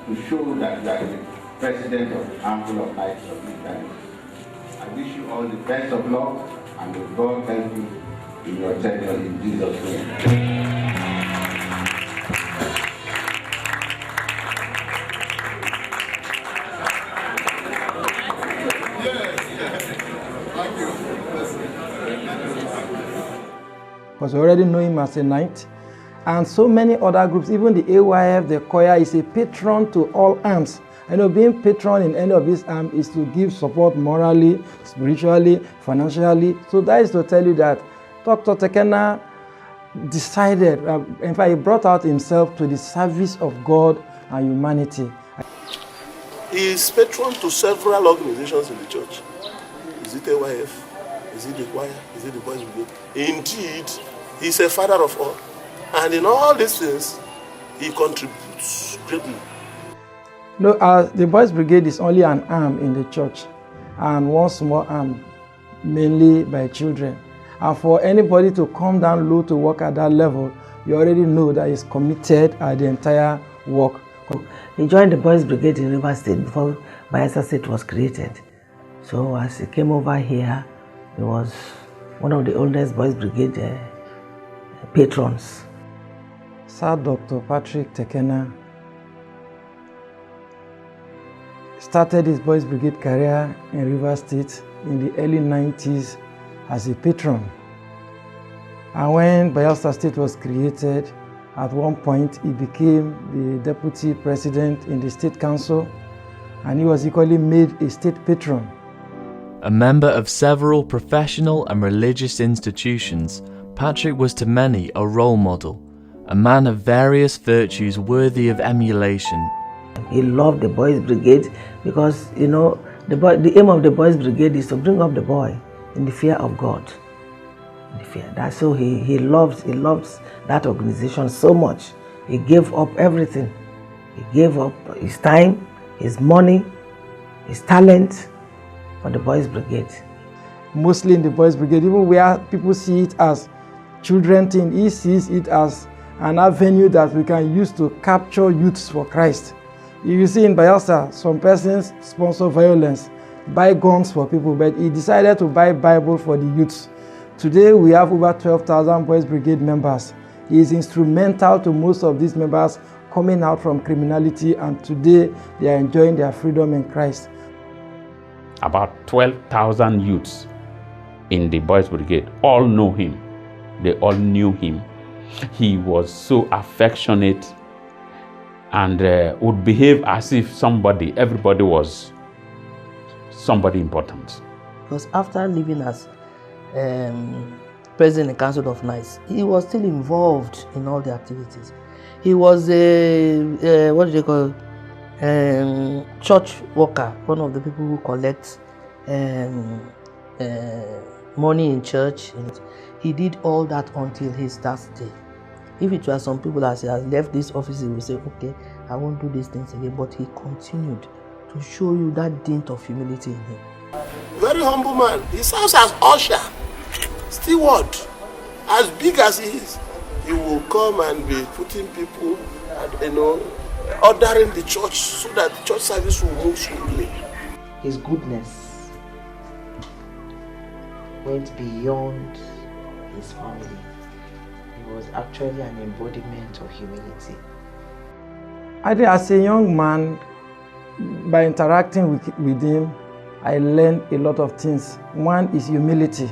to show that you are the president of the Council of Knights of the Diocese. I wish you all the best of luck, and may God help you in your tenure in Jesus' name. Because we already know him as a knight. And so many other groups, even the AYF, the choir, is a patron to all arms. I know being patron in any of these arms is to give support morally, spiritually, financially. So that is to tell you that Dr. Tekenah decided, in fact, he brought out himself to the service of God and humanity. He is patron to several organizations in the church. Is it AYF? Is it the choir? Is it the boys brigade? Indeed, he's a father of all. And in all these things, he contributes greatly. No, the boys brigade is only an arm in the church, and one small arm, mainly by children. And for anybody to come down low to work at that level, you already know that he's committed at the entire work. He joined the boys brigade in River State before Bayelsa State was created. So as he came over here, he was one of the oldest boys brigade patrons. Sir Dr. Patrick Tekenah started his boys brigade career in River State in the early 90s as a patron. And when Bayelsa State was created, at one point he became the deputy president in the state council, and he was equally made a state patron. A member of several professional and religious institutions, Patrick was to many a role model, a man of various virtues worthy of emulation. He loved the boys brigade because, you know, the aim of the boys brigade is to bring up the boy in the fear of God. That's so he loves that organization so much. He gave up everything. He gave up his time, his money, his talent for the boys brigade. Mostly in the boys brigade, even where people see it as children thing, he sees it as an avenue that we can use to capture youths for Christ. You see in Bayelsa, some persons sponsor violence, buy guns for people, but he decided to buy Bible for the youths. Today we have over 12,000 boys brigade members. He is instrumental to most of these members coming out from criminality, and today they are enjoying their freedom in Christ. About 12,000 youths in the boys brigade all know him. They all knew him. He was so affectionate and would behave as if everybody was somebody important. Because after leaving as president of the Council of Knights, he was still involved in all the activities. He was a what do they call church worker, one of the people who collects money in church. He did all that until his last day. If it were some people as he has left this office, he will say, okay, I won't do these things again. But he continued to show you that dint of humility in him. Very humble man. He serves as usher, steward, as big as he is. He will come and be putting people, ordering the church so that the church service will move smoothly. His goodness went beyond his family. He was actually an embodiment of humility. I think as a young man, by interacting with him, I learned a lot of things. One is humility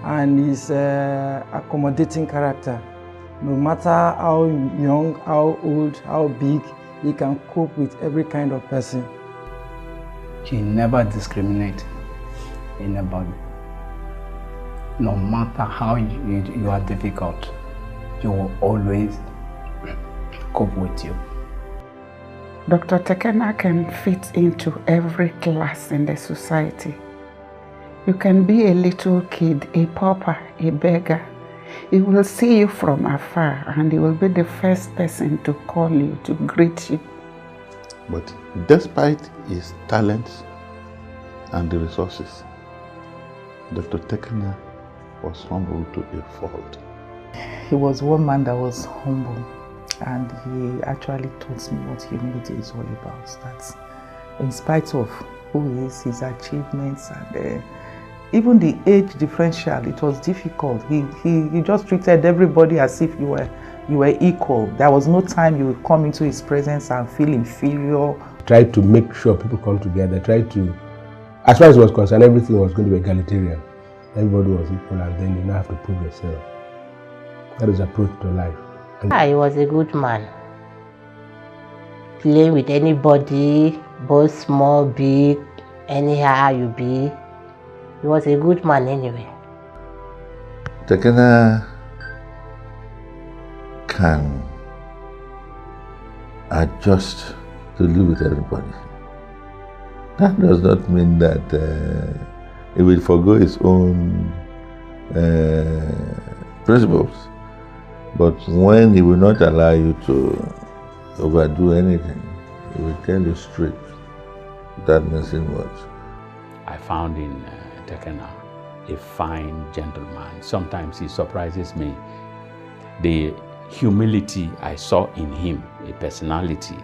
and his accommodating character. No matter how young, how old, how big, he can cope with every kind of person. He never discriminates in anybody. No matter how you are difficult, he will always cope with you. Dr. Tekenah can fit into every class in the society. You can be a little kid, a pauper, a beggar. He will see you from afar and he will be the first person to call you, to greet you. But despite his talents and the resources, Dr. Tekenah was humble to a fault. He was one man that was humble, and he actually taught me what humility is all about. That in spite of who he is, his achievements, and even the age differential, it was difficult. He just treated everybody as if you were equal. There was no time you would come into his presence and feel inferior. Tried to make sure people come together, tried to, as far as it was concerned, everything was going to be egalitarian. Everybody was equal, and then you now have to prove yourself. That is approach to life. He was a good man. Playing with anybody, both small, big, anyhow you be. He was a good man anyway. Tekenah can adjust to live with everybody. That does not mean that he will forgo his own principles. But when he will not allow you to overdo anything, he will tell you straight, without missing words. I found in Tekenah a fine gentleman. Sometimes he surprises me. The humility I saw in him, a personality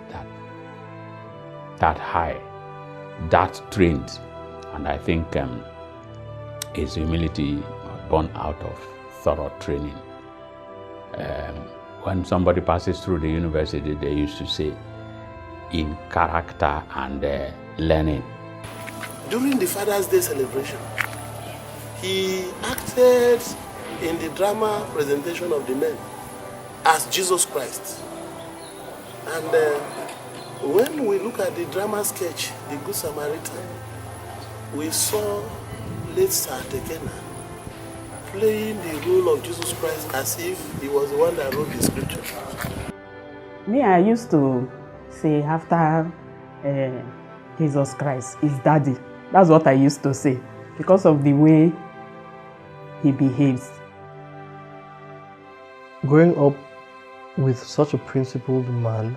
that high, that trained, and I think his humility was born out of thorough training. When somebody passes through the university, they used to say, in character and learning. During the Father's Day celebration, he acted in the drama presentation of the men as Jesus Christ. And when we look at the drama sketch, The Good Samaritan, we saw late Sir Tekenah playing the role of Jesus Christ as if he was the one that wrote the scripture. Me, I used to say after Jesus Christ is daddy. That's what I used to say because of the way he behaves. Growing up with such a principled man,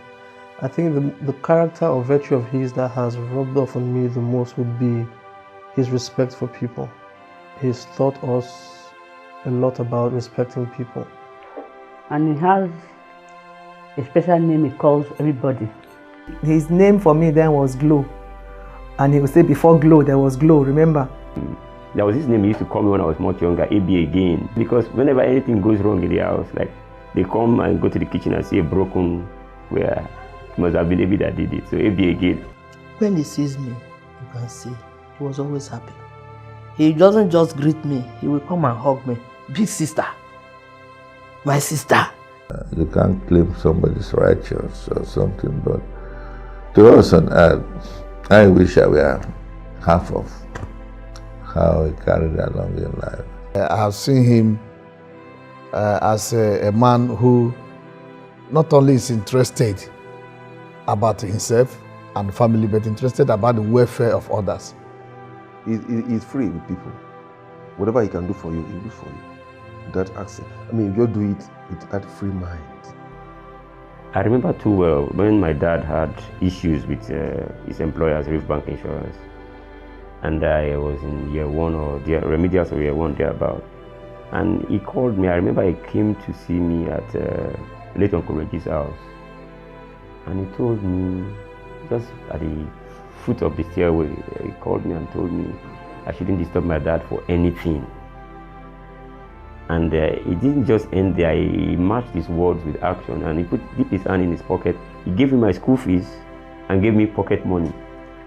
I think the character or virtue of his that has rubbed off on me the most would be his respect for people. He's taught us a lot about respecting people. And he has a special name he calls everybody. His name for me then was Glow. And he would say before Glow, there was Glow, remember? There was this name he used to call me when I was much younger, AB again. Because whenever anything goes wrong in the house, like they come and go to the kitchen and see a broken where it must have been AB that did it. So AB again. When he sees me, you can see he was always happy. He doesn't just greet me, he will come and hug me. Big sister, my sister. You can't claim somebody's righteous or something, but to us on earth, I wish I were half of how he carried along in life. I have seen him as a man who not only is interested about himself and family, but interested about the welfare of others. He's free with people. Whatever he can do for you, he'll do for you. That access. I mean, you do it with that free mind. I remember too well when my dad had issues with his employer's Reef Bank Insurance. And I was in year one or remedials or year one thereabout. And he called me. I remember he came to see me at late Uncle Reggie's house. And he told me, just at the foot of the stairway, he called me and told me I shouldn't disturb my dad for anything. And he didn't just end there, he matched his words with action, and he dipped his hand in his pocket. He gave me my school fees and gave me pocket money.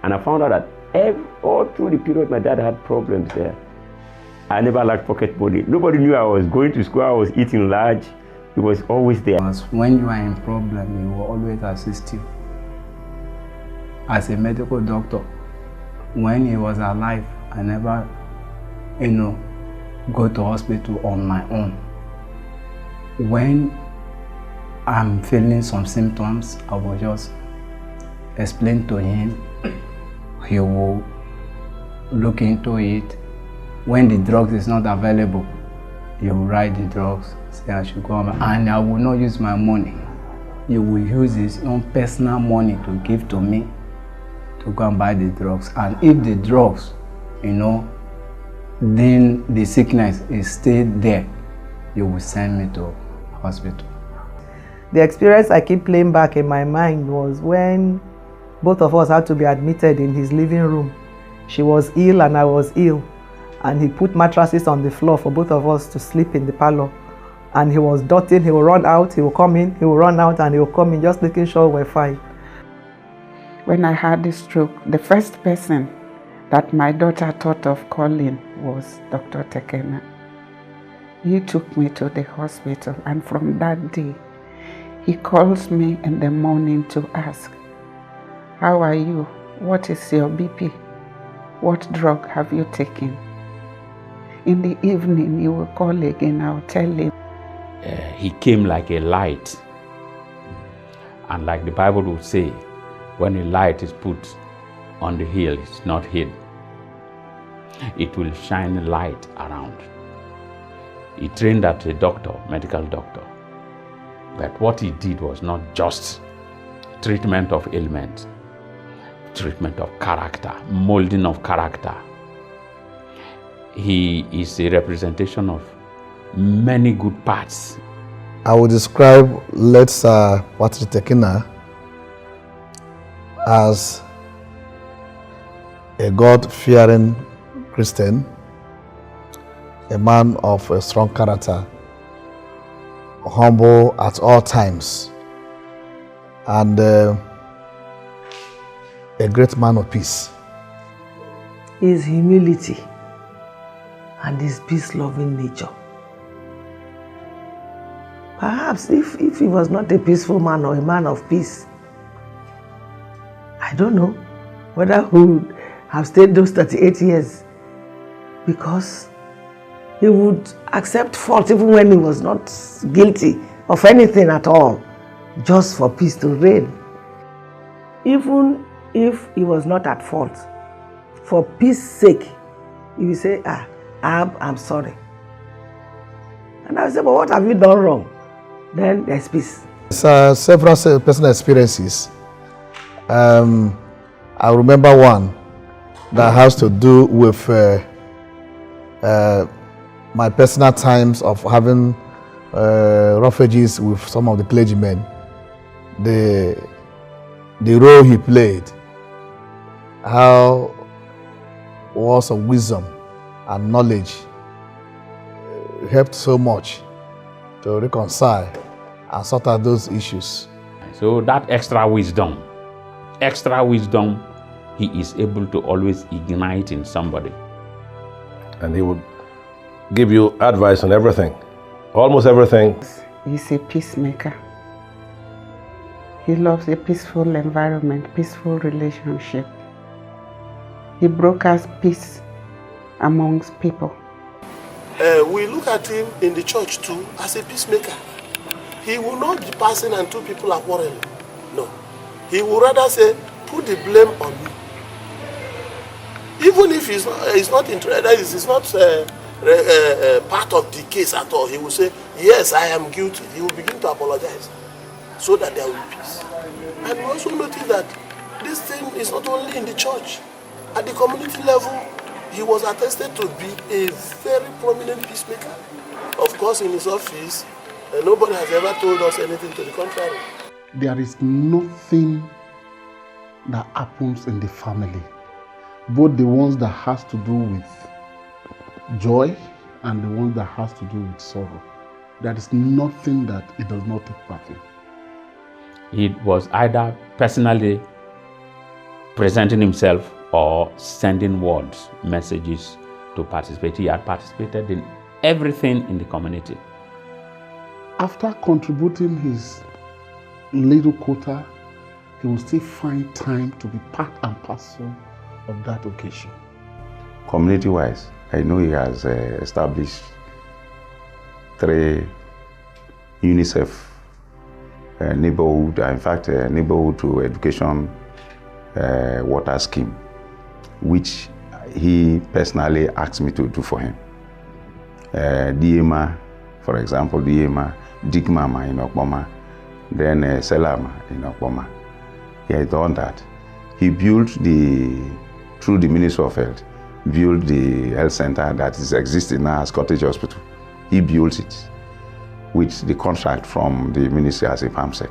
And I found out that all through the period my dad had problems there, I never lacked pocket money. Nobody knew I was going to school, I was eating large. He was always there. When you are in problem, he will always assist you. As a medical doctor, when he was alive, I never, go to hospital on my own. When I'm feeling some symptoms, I will just explain to him. He will look into it. When the drug is not available, You will write the drugs, say I should go and I will not use my money. You will use his own personal money to give to me to go and buy the drugs. And if the drugs, then the sickness is still there, you will send me to hospital. The experience I keep playing back in my mind was when both of us had to be admitted in his living room. She was ill and I was ill. And he put mattresses on the floor for both of us to sleep in the parlor. And he was dotting, he will run out, he will come in, he will run out and he will come in, just making sure we're fine. When I had the stroke, the first person that my daughter thought of calling was Dr. Tekenah. He took me to the hospital, and from that day, he calls me in the morning to ask, "How are you? What is your BP? What drug have you taken?" In the evening, he will call again, I'll tell him. He came like a light. And like the Bible would say, when a light is put on the hill, it's not hid. It will shine light around. He trained as a doctor, medical doctor. But what he did was not just treatment of ailment, treatment of character, molding of character. He is a representation of many good parts. I would describe late Sir Patrick Tekenah as a God-fearing Christian, a man of a strong character, humble at all times, and a great man of peace. His humility and his peace-loving nature. Perhaps if he was not a peaceful man or a man of peace, I don't know whether he would have stayed those 38 years, because he would accept fault even when he was not guilty of anything at all, just for peace to reign. Even if he was not at fault, for peace sake, he will say, I'm sorry. And I will say, but what have you done wrong? Then there's peace. Several personal experiences. I remember one that has to do with my personal times of having refugees with some of the clergymen. The role he played, how words of wisdom and knowledge helped so much to reconcile and sort out those issues. So that extra wisdom, he is able to always ignite in somebody. And he would give you advice on everything, almost everything. He's a peacemaker. He loves a peaceful environment, peaceful relationship. He brokers peace amongst people. We look at him in the church too as a peacemaker. He will not be passing and two people are quarreling. No. He will rather say, put the blame on me. Even if he's not interested, it's not part of the case at all. He will say, yes, I am guilty. He will begin to apologize so that there will be peace. And we also notice that this thing is not only in the church. At the community level, he was attested to be a very prominent peacemaker. Of course, in his office, nobody has ever told us anything to the contrary. There is nothing that happens in the family, both the ones that has to do with joy and the ones that has to do with sorrow. There is nothing that it does not take part in. He was either personally presenting himself or sending words, messages to participate. He had participated in everything in the community. After contributing his little quota, he will still find time to be part and parcel of that occasion. Community-wise, I know he has established 3 UNICEF neighborhood, in fact, neighborhood to education water scheme, which he personally asked me to do for him. Diema, for example, Diema, Digmama in Okpoma, then Selama in Okpoma. He had done that. He built through the Ministry of Health, built the health center that is existing now as Cottage Hospital. He built it with the contract from the ministry as a PAMSEC.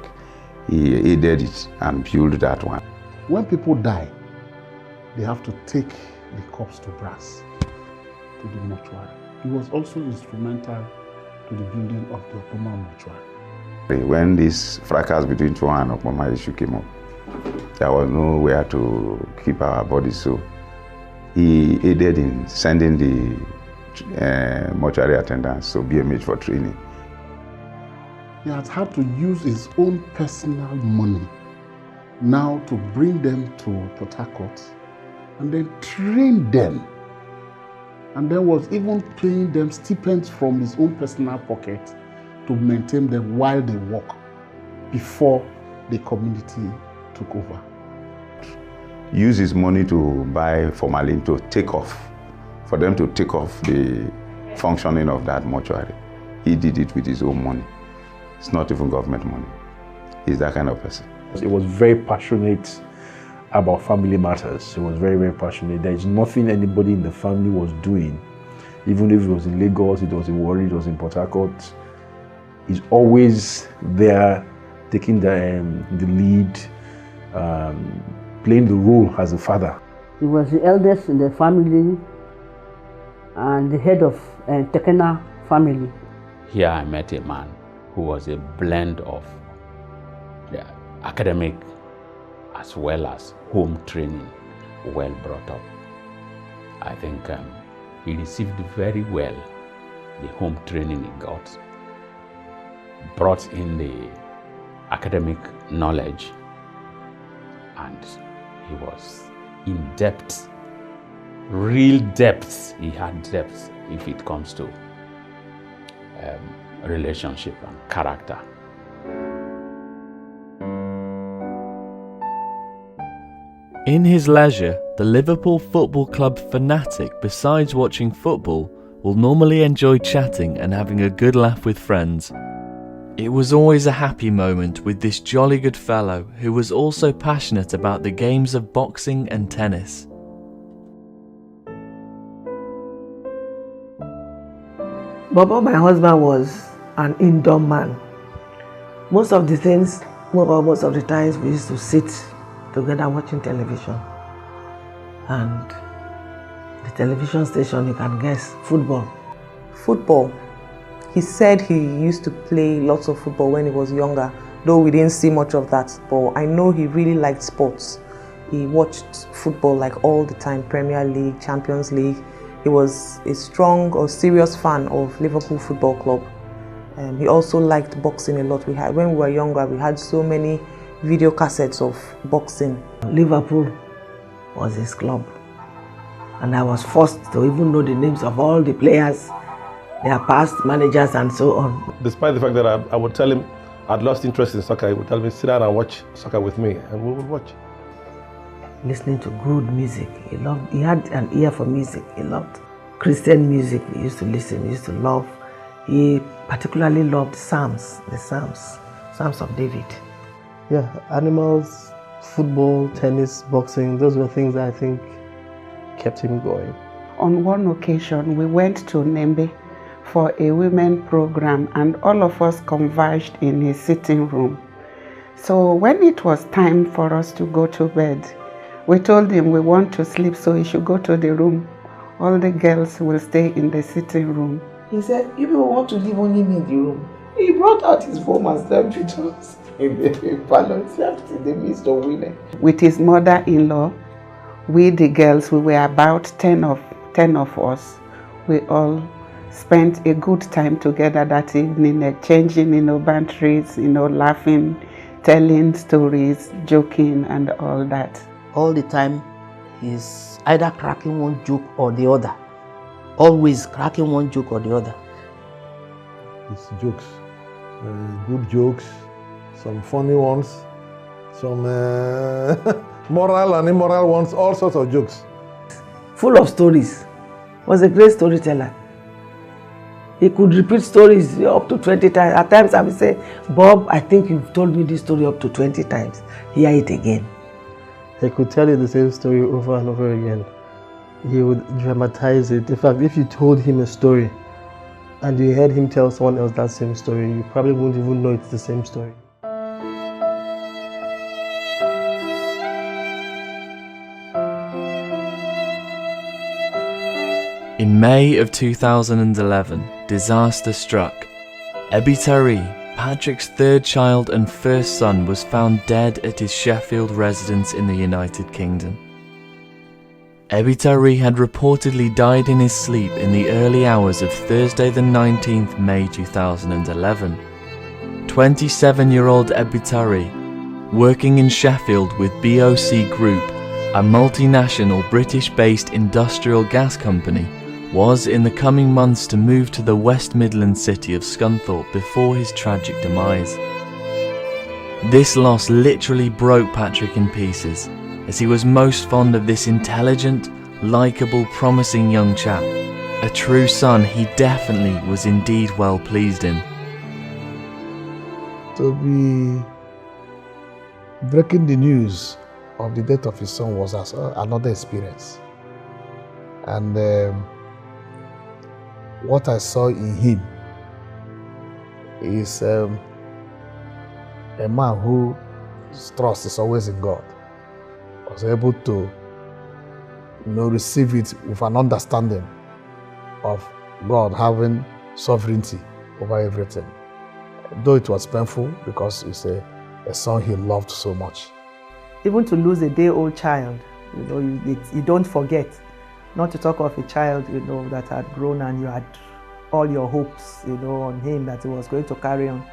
He aided it and built that one. When people die, they have to take the corpse to brass, to the mortuary. He was also instrumental to the building of the Okpoma mortuary. When this fracas between Chua and Okpoma issue came up, there was nowhere to keep our bodies, so he aided in sending the mortuary attendants to BMH for training. He has had to use his own personal money now to bring them to Port Harcourt and then train them. And then was even paying them stipends from his own personal pocket to maintain them while they work before the community took over. Use his money to buy formalin to take off, for them to take off the functioning of that mortuary. He did it with his own money. It's not even government money. He's that kind of person. He was very passionate about family matters. He was very, very passionate. There is nothing anybody in the family was doing, even if it was in Lagos, it was in Warri, it was in Port Harcourt. He's always there, taking the lead, playing the role as a father. He was the eldest in the family and the head of Tekenah family. Here I met a man who was a blend of the academic as well as home training, well brought up. I think he received very well the home training he got, brought in the academic knowledge, and he was in depth, real depth. He had depth if it comes to relationship and character. In his leisure, the Liverpool Football Club fanatic, besides watching football, will normally enjoy chatting and having a good laugh with friends. It was always a happy moment with this jolly good fellow who was also passionate about the games of boxing and tennis. Bobo, my husband, was an indoor man. Most of the times we used to sit together watching television. And the television station, you can guess, football. Football. He said he used to play lots of football when he was younger, though we didn't see much of that. But I know he really liked sports. He watched football like all the time, Premier League, Champions League. He was a strong or serious fan of Liverpool Football Club. He also liked boxing a lot. When we were younger, we had so many video cassettes of boxing. Liverpool was his club. And I was forced to even know the names of all the players, their past managers and so on. Despite the fact that I would tell him I'd lost interest in soccer, he would tell me, sit down and watch soccer with me, and we would watch. Listening to good music. He had an ear for music. He loved Christian music. He used to listen, he used to love. He particularly loved Psalms of David. Yeah, animals, football, tennis, boxing, those were things that I think kept him going. On one occasion, we went to Nembe for a women program, and all of us converged in his sitting room. So when it was time for us to go to bed, we told him we want to sleep, so he should go to the room. All the girls will stay in the sitting room. He said, if you want to leave only me in the room. He brought out his phone and slept with us in the parlor, slept in the midst of women. With his mother-in-law, we the girls, we were about 10 of us. We all spent a good time together that evening, exchanging, banteries, laughing, telling stories, joking and all that. All the time, he's either cracking one joke or the other. Always cracking one joke or the other. It's jokes, good jokes, some funny ones, some moral and immoral ones, all sorts of jokes. Full of stories. Was a great storyteller. He could repeat stories up to 20 times. At times I would say, Bob, I think you've told me this story up to 20 times. Hear it again. He could tell you the same story over and over again. He would dramatize it. In fact, if you told him a story and you heard him tell someone else that same story, you probably wouldn't even know it's the same story. In May of 2011, disaster struck. Ebitari, Patrick's third child and first son, was found dead at his Sheffield residence in the United Kingdom. Ebitari had reportedly died in his sleep in the early hours of Thursday the 19th May 2011. 27-year-old Ebitari, working in Sheffield with BOC Group, a multinational British-based industrial gas company, was in the coming months to move to the West Midlands city of Scunthorpe before his tragic demise. This loss literally broke Patrick in pieces, as he was most fond of this intelligent, likeable, promising young chap, a true son he definitely was indeed well pleased in. To be breaking the news of the death of his son was another experience. And what I saw in him is a man whose trust is always in God. Was able to receive it with an understanding of God having sovereignty over everything. Though it was painful because it's a son he loved so much. Even to lose a day-old child, you don't forget. Not to talk of a child, that had grown and you had all your hopes, on him that he was going to carry on.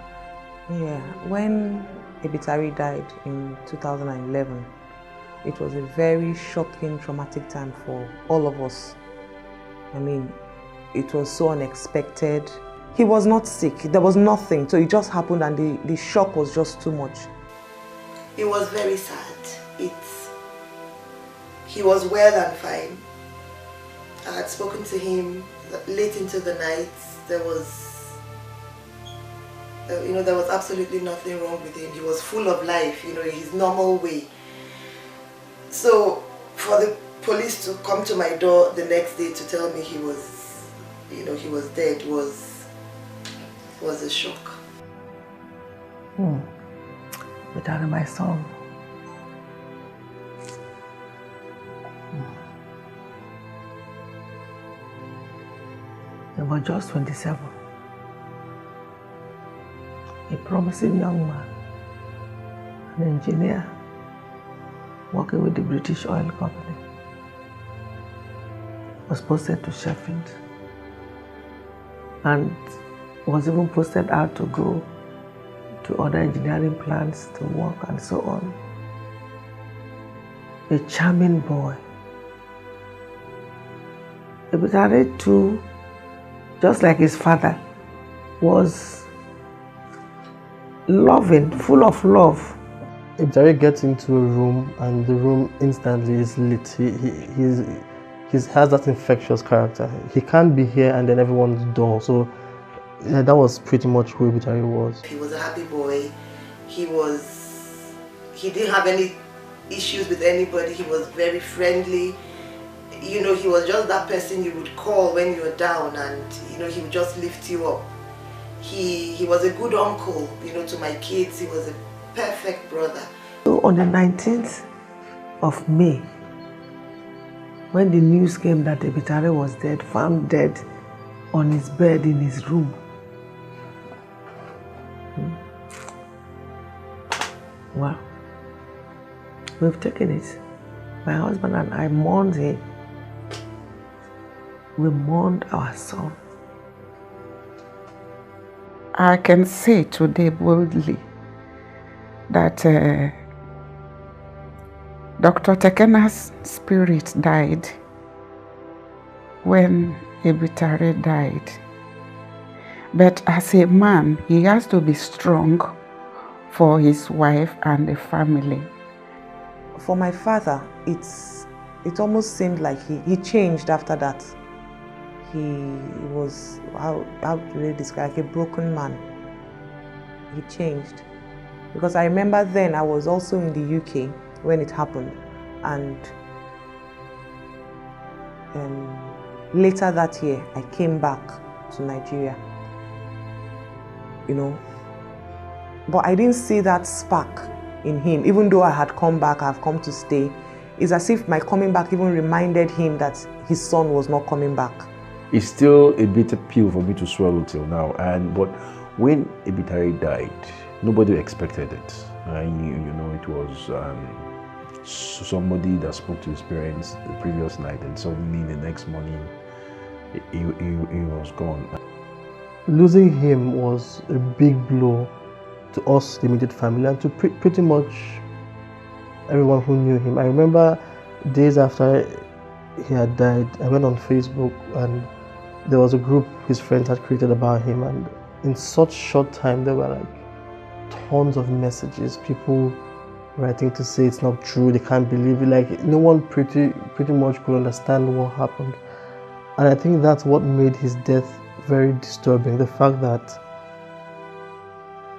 Yeah, when Ebitari died in 2011, it was a very shocking, traumatic time for all of us. I mean, it was so unexpected. He was not sick, there was nothing, so it just happened and the shock was just too much. It was very sad. He was well and fine. I had spoken to him late into the night. There was absolutely nothing wrong with him. He was full of life, in his normal way. So for the police to come to my door the next day to tell me he was dead was a shock. Ebitari, my son. He was just 27. A promising young man, an engineer, working with the British Oil Company. Was posted to Sheffield and was even posted out to go to other engineering plants to work and so on. A charming boy. Ebitari too, just like his father, was loving, full of love. Ebitari gets into a room and the room instantly is lit. He has that infectious character. He can't be here and then everyone's dull. So yeah, that was pretty much who Ebitari was. He was a happy boy. He didn't have any issues with anybody. He was very friendly. He was just that person you would call when you're down and, he would just lift you up. He was a good uncle, to my kids. He was a perfect brother. So on the 19th of May, when the news came that Ebitari was dead, found dead on his bed in his room. Well, we've taken it. My husband and I mourned him. We mourned our son. I can say today boldly that Dr. Tekenah's spirit died when Ebitari died. But as a man, he has to be strong for his wife and the family. For my father, it almost seemed like he changed after that. he was, how do they describe, like a broken man. He changed. Because I remember then I was also in the UK when it happened, and later that year I came back to Nigeria, you know, but I didn't see that spark in him. Even though I had come back, I've come to stay, it's as if my coming back even reminded him that his son was not coming back. It's still a bitter pill for me to swallow till now. But when Ebitari died, nobody expected it. You know, it was somebody that spoke to his parents the previous night, and suddenly the next morning he was gone. Losing him was a big blow to us, the immediate family, and to pretty much everyone who knew him. I remember days after he had died, I went on Facebook and there was a group his friends had created about him, and in such short time there were like tons of messages, people writing to say it's not true, they can't believe it. Like no one pretty much could understand what happened. And I think that's what made his death very disturbing, the fact that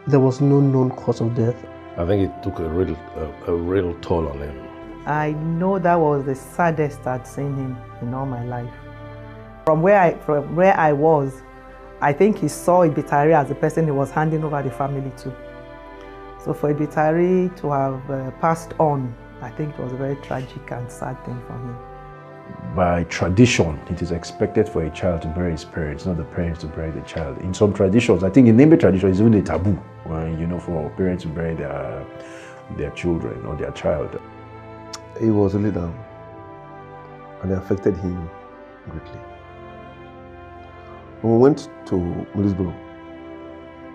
there was no known cause of death. I think it took a real toll on him. I know that was the saddest I'd seen him in all my life. From where I was, I think he saw Ebitari as the person he was handing over the family to. So for Ebitari to have passed on, I think it was a very tragic and sad thing for him. By tradition, it is expected for a child to bury his parents, not the parents to bury the child. In some traditions, I think in Nembe tradition, it's even a taboo, you know, for parents to bury their children or their child. He was really down, and it affected him greatly. When we went to Middlesbrough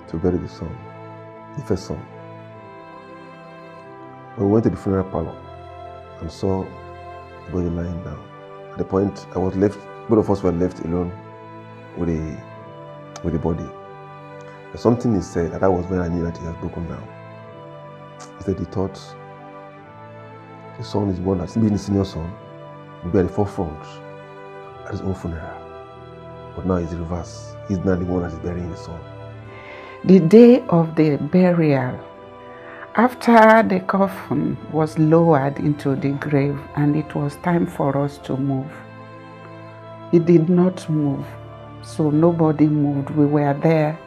to bury the son, the first son, when we went to the funeral parlor and saw the body lying down, at the point I was left, both of us were left alone with the body. There's something he said, and that was when I knew that he had broken down. He said he thought the son is one that's being the senior son, will be at the forefront at his own funeral. But now it's the reverse. He's not the one that is burying his son. The day of the burial, after the coffin was lowered into the grave and it was time for us to move, it did not move. So nobody moved. We were there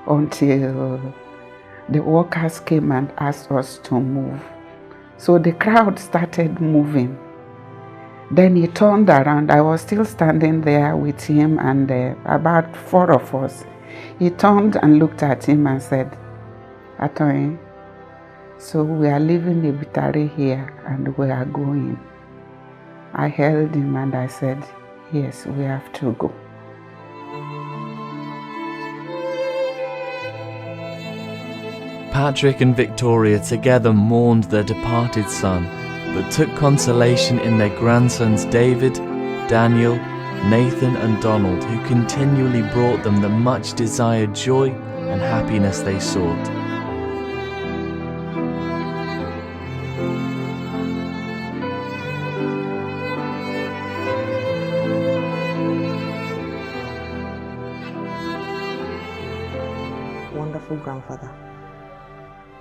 until the workers came and asked us to move. So the crowd started moving. Then he turned around. I was still standing there with him and about 4 of us. He turned and looked at him and said, "Atoyin, so we are leaving Ebitari here and we are going." I held him and I said, "Yes, we have to go." Patrick and Victoria together mourned their departed son, but took consolation in their grandsons David, Daniel, Nathan and Donald, who continually brought them the much desired joy and happiness they sought. Wonderful grandfather.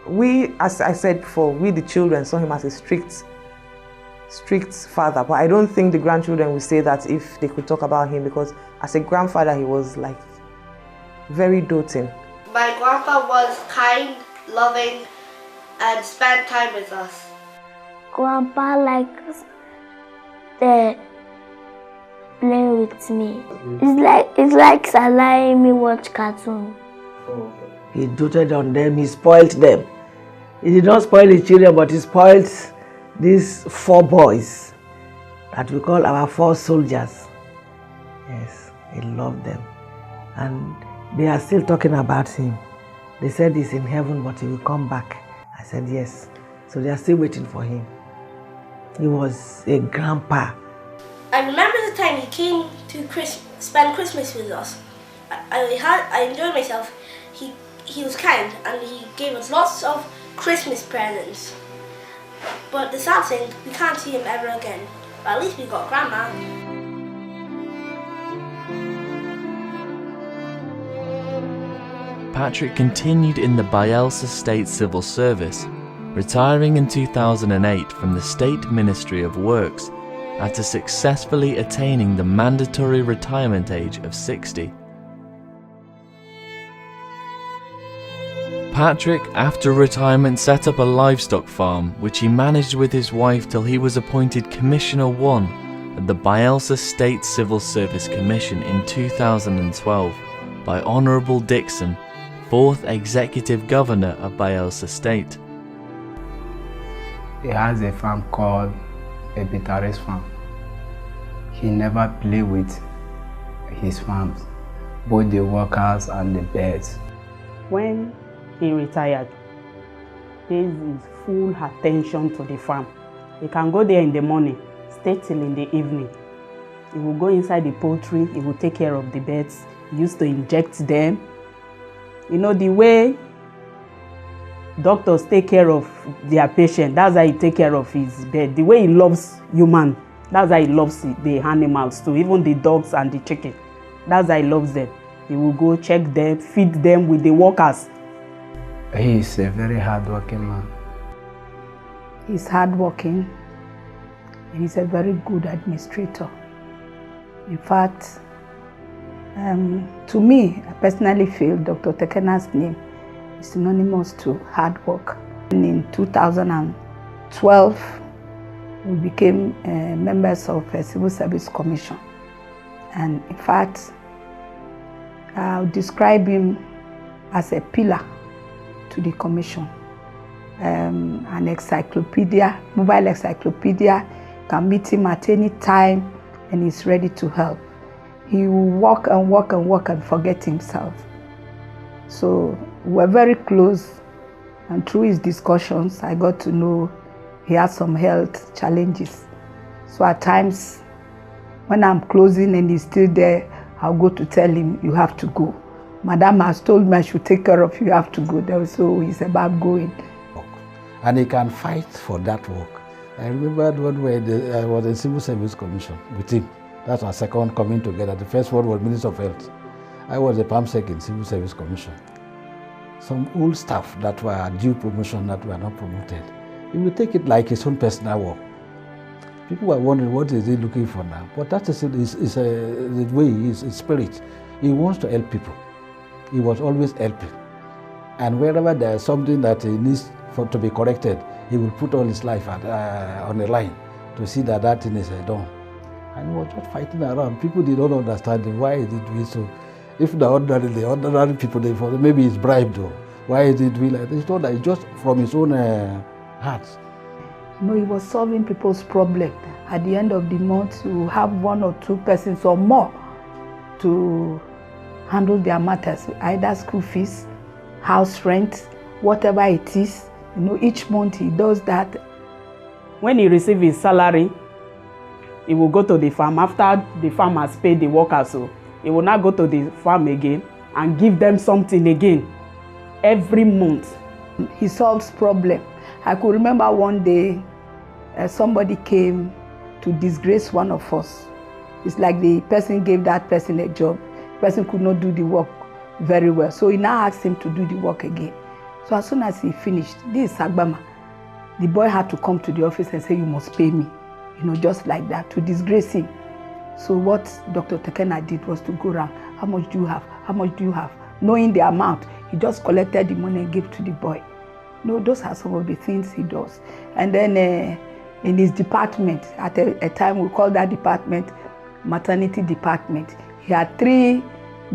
We, as I said before, we the children saw him as a strict father, but I don't think the grandchildren will say that if they could talk about him, because as a grandfather he was like very doting. My grandpa was kind, loving, and spent time with us. Grandpa likes to play with me. It's like allowing me watch cartoon. He doted on them, he spoiled them. He did not spoil his children, but he spoiled these 4 boys that we call our 4 soldiers. Yes, he loved them. And they are still talking about him. They said he's in heaven, but he will come back. I said yes. So they are still waiting for him. He was a grandpa. I remember the time he came to spend Christmas with us. I enjoyed myself. He was kind and he gave us lots of Christmas presents. But the sad thing, we can't see him ever again. But at least we got Grandma. Patrick continued in the Bielsa State Civil Service, retiring in 2008 from the State Ministry of Works after successfully attaining the mandatory retirement age of 60. Patrick, after retirement, set up a livestock farm which he managed with his wife till he was appointed Commissioner 1 at the Bielsa State Civil Service Commission in 2012 by Honourable Dixon, 4th Executive Governor of Bielsa State. He has a farm called Ebitari's farm. He never played with his farms, both the workers and the birds. When he retired, pays his full attention to the farm. He can go there in the morning, stay till in the evening. He will go inside the poultry, he will take care of the birds. He used to inject them. You know, the way doctors take care of their patient, that's how he take care of his bird. The way he loves human, that's how he loves the animals too, even the dogs and the chicken. That's how he loves them. He will go check them, feed them with the workers. He is a very hard-working man. He's hard-working and he's a very good administrator. In fact, to me, I personally feel Dr. Tekenah's name is synonymous to hard work. And in 2012, we became members of a Civil Service Commission. And in fact, I'll describe him as a pillar to the commission. An encyclopedia, mobile encyclopedia, can meet him at any time and he's ready to help. He will walk and walk and walk and forget himself. So we're very close, and through his discussions, I got to know he has some health challenges. So at times, when I'm closing and he's still there, I'll go to tell him, you have to go. Madam has told me I should take care of you, you have to go. So he's about going. And he can fight for that work. I remember when I was in Civil Service Commission with him. That's our second coming together. The first one was Minister of Health. I was a PAMSEC in Civil Service Commission. Some old staff that were due promotion that were not promoted, he would take it like his own personal work. People were wondering, what is he looking for now? But that is the way he is, his spirit. He wants to help people. He was always helping. And wherever there is something that he needs to be corrected, he will put all his life on the line to see that that thing is done. And he was just fighting around. People did not understand him. Why is he doing so? If the ordinary people, maybe he's bribed, or why is he doing like this? It's not that, it's just from his own heart. You know, he was solving people's problems. At the end of the month, you have 1 or 2 persons or more to handle their matters, either school fees, house rent, whatever it is. You know, each month he does that. When he receives his salary, he will go to the farm. After the farm has paid the workers, so he will now go to the farm again and give them something again every month. He solves problems. I could remember one day somebody came to disgrace one of us. It's like the person gave that person a job. The person could not do the work very well. So he now asked him to do the work again. So as soon as he finished, this is Agbama, the boy had to come to the office and say, you must pay me. You know, just like that, to disgrace him. So what Dr. Tekenah did was to go around, how much do you have? How much do you have? Knowing the amount, he just collected the money and gave to the boy. No, those are some of the things he does. And then in his department, at a time we call that department maternity department, he had 3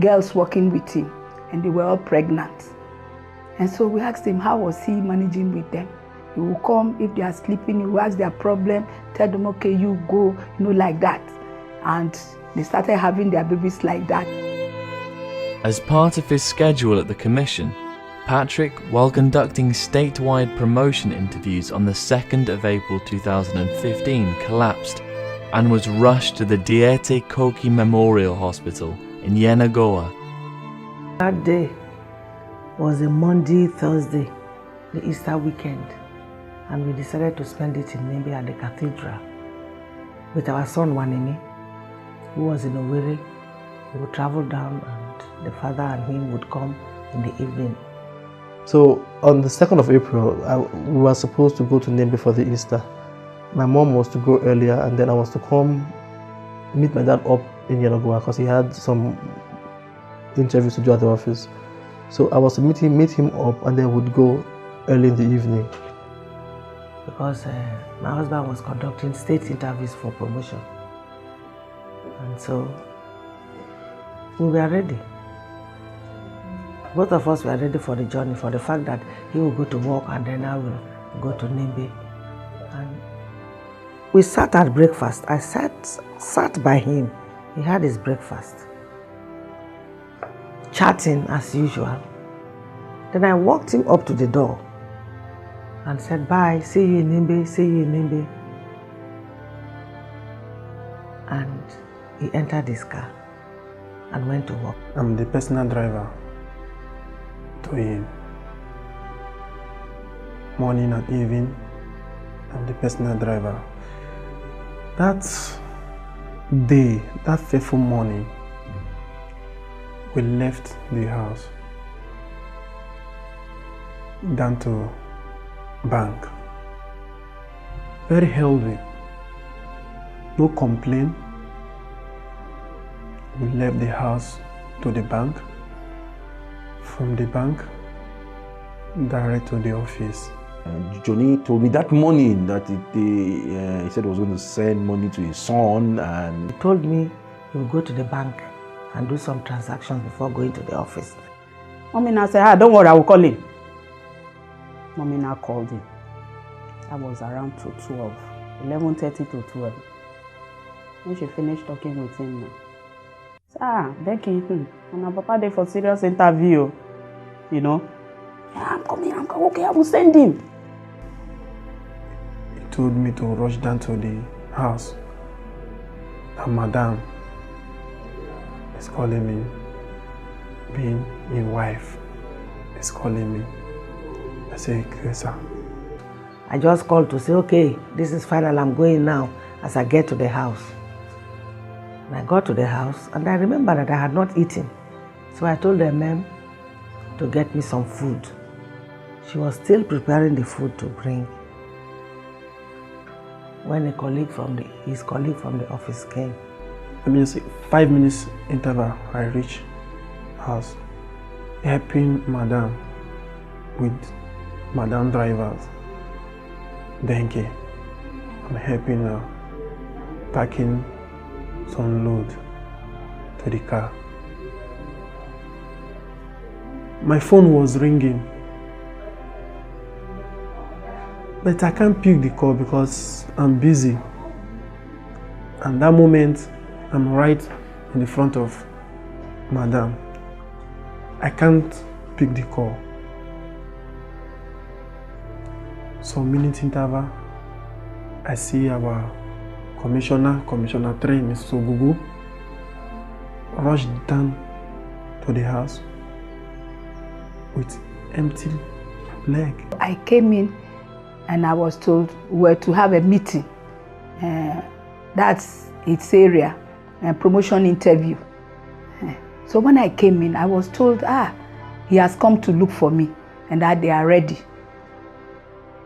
girls working with him and they were all pregnant. And so we asked him, how was he managing with them? He will come, if they are sleeping, he will ask their problem, tell them, okay, you go, you know, like that. And they started having their babies like that. As part of his schedule at the Commission, Patrick, while conducting statewide promotion interviews on the 2nd of April 2015, collapsed and was rushed to the Diete Koki Memorial Hospital in Yenagoa. That day was a Monday, Thursday, the Easter weekend, and we decided to spend it in Nimbe at the cathedral with our son Wanini, who was in Owerri. We would travel down and the father and him would come in the evening. So on the 2nd of April, we were supposed to go to Nimbe for the Easter. My mom was to go earlier, and then I was to come meet my dad up in Yenagoa because he had some interviews to do at the office. So I was to meet him up, and then would go early in the evening. Because my husband was conducting state interviews for promotion. And so we were ready. Both of us were ready for the journey, for the fact that he will go to work and then I will go to Nimbe. And we sat at breakfast. I sat by him. He had his breakfast. Chatting as usual. Then I walked him up to the door and said, bye, see you in Nimbe, see you in Nimbe. And he entered his car and went to work. I'm the personal driver to him. Morning and evening, I'm the personal driver. That day, that fateful morning, we left the house down to bank. Very healthy. No complaint. We left the house to the bank. From the bank, direct to the office. Johnny told me that morning that he said he was going to send money to his son, and he told me he would go to the bank and do some transactions before going to the office. Mommy now said, don't worry, I will call him. Mommy now called him. That was around 12, 11:30 to 12. When she finished talking with him now. Becky, my papa there for serious interview, you know. I'm coming, okay, I will send him. He told me to rush down to the house. And Madame is calling me, being a wife, is calling me. I say, okay, sir. I just called to say, okay, this is final, I'm going now as I get to the house. And I got to the house and I remember that I had not eaten. So I told the ma'am to get me some food. She was still preparing the food to bring when his colleague from the office came. I mean, 5 minutes interval, I reached house, helping Madame with Madame drivers. Denke, I'm helping her packing some load to the car. My phone was ringing, but I can't pick the call because I'm busy. And that moment, I'm right in the front of Madame. I can't pick the call. Some minute interval, I see our Commissioner 3, Mr. Ogugu, rushed down to the house with empty leg. I came in and I was told we're to have a meeting. That's its area, a promotion interview. So when I came in, I was told, he has come to look for me and that they are ready.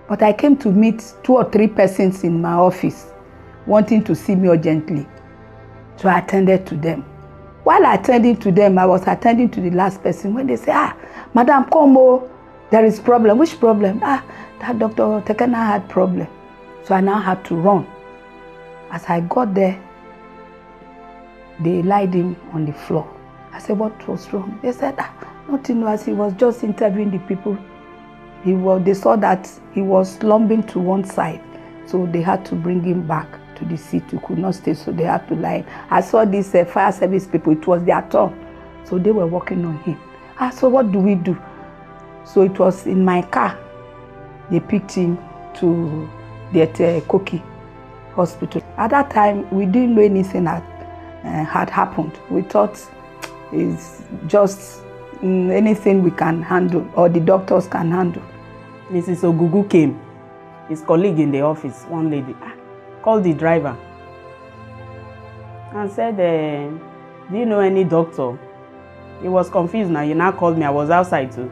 But I came to meet 2 or 3 persons in my office wanting to see me urgently. So I attended to them. While attending to them, I was attending to the last person when they say, Madam, come, there is problem. Which problem? That Dr. Tekenah had problem. So I now had to run. As I got there, they laid him on the floor. I said, what was wrong? They said, nothing, as he was just interviewing the people. They saw that he was slumping to one side, so they had to bring him back to the seat. He could not stay, so they had to lie. I saw these fire service people, it was their turn, so they were working on him. So what do we do? So it was in my car. They picked him to the Koki hospital. At that time, we didn't know anything that had happened. We thought it's just anything we can handle or the doctors can handle. Mrs. Ogugu came, his colleague in the office, one lady, called the driver and said, do you know any doctor He was confused now. He now called me. I was outside too.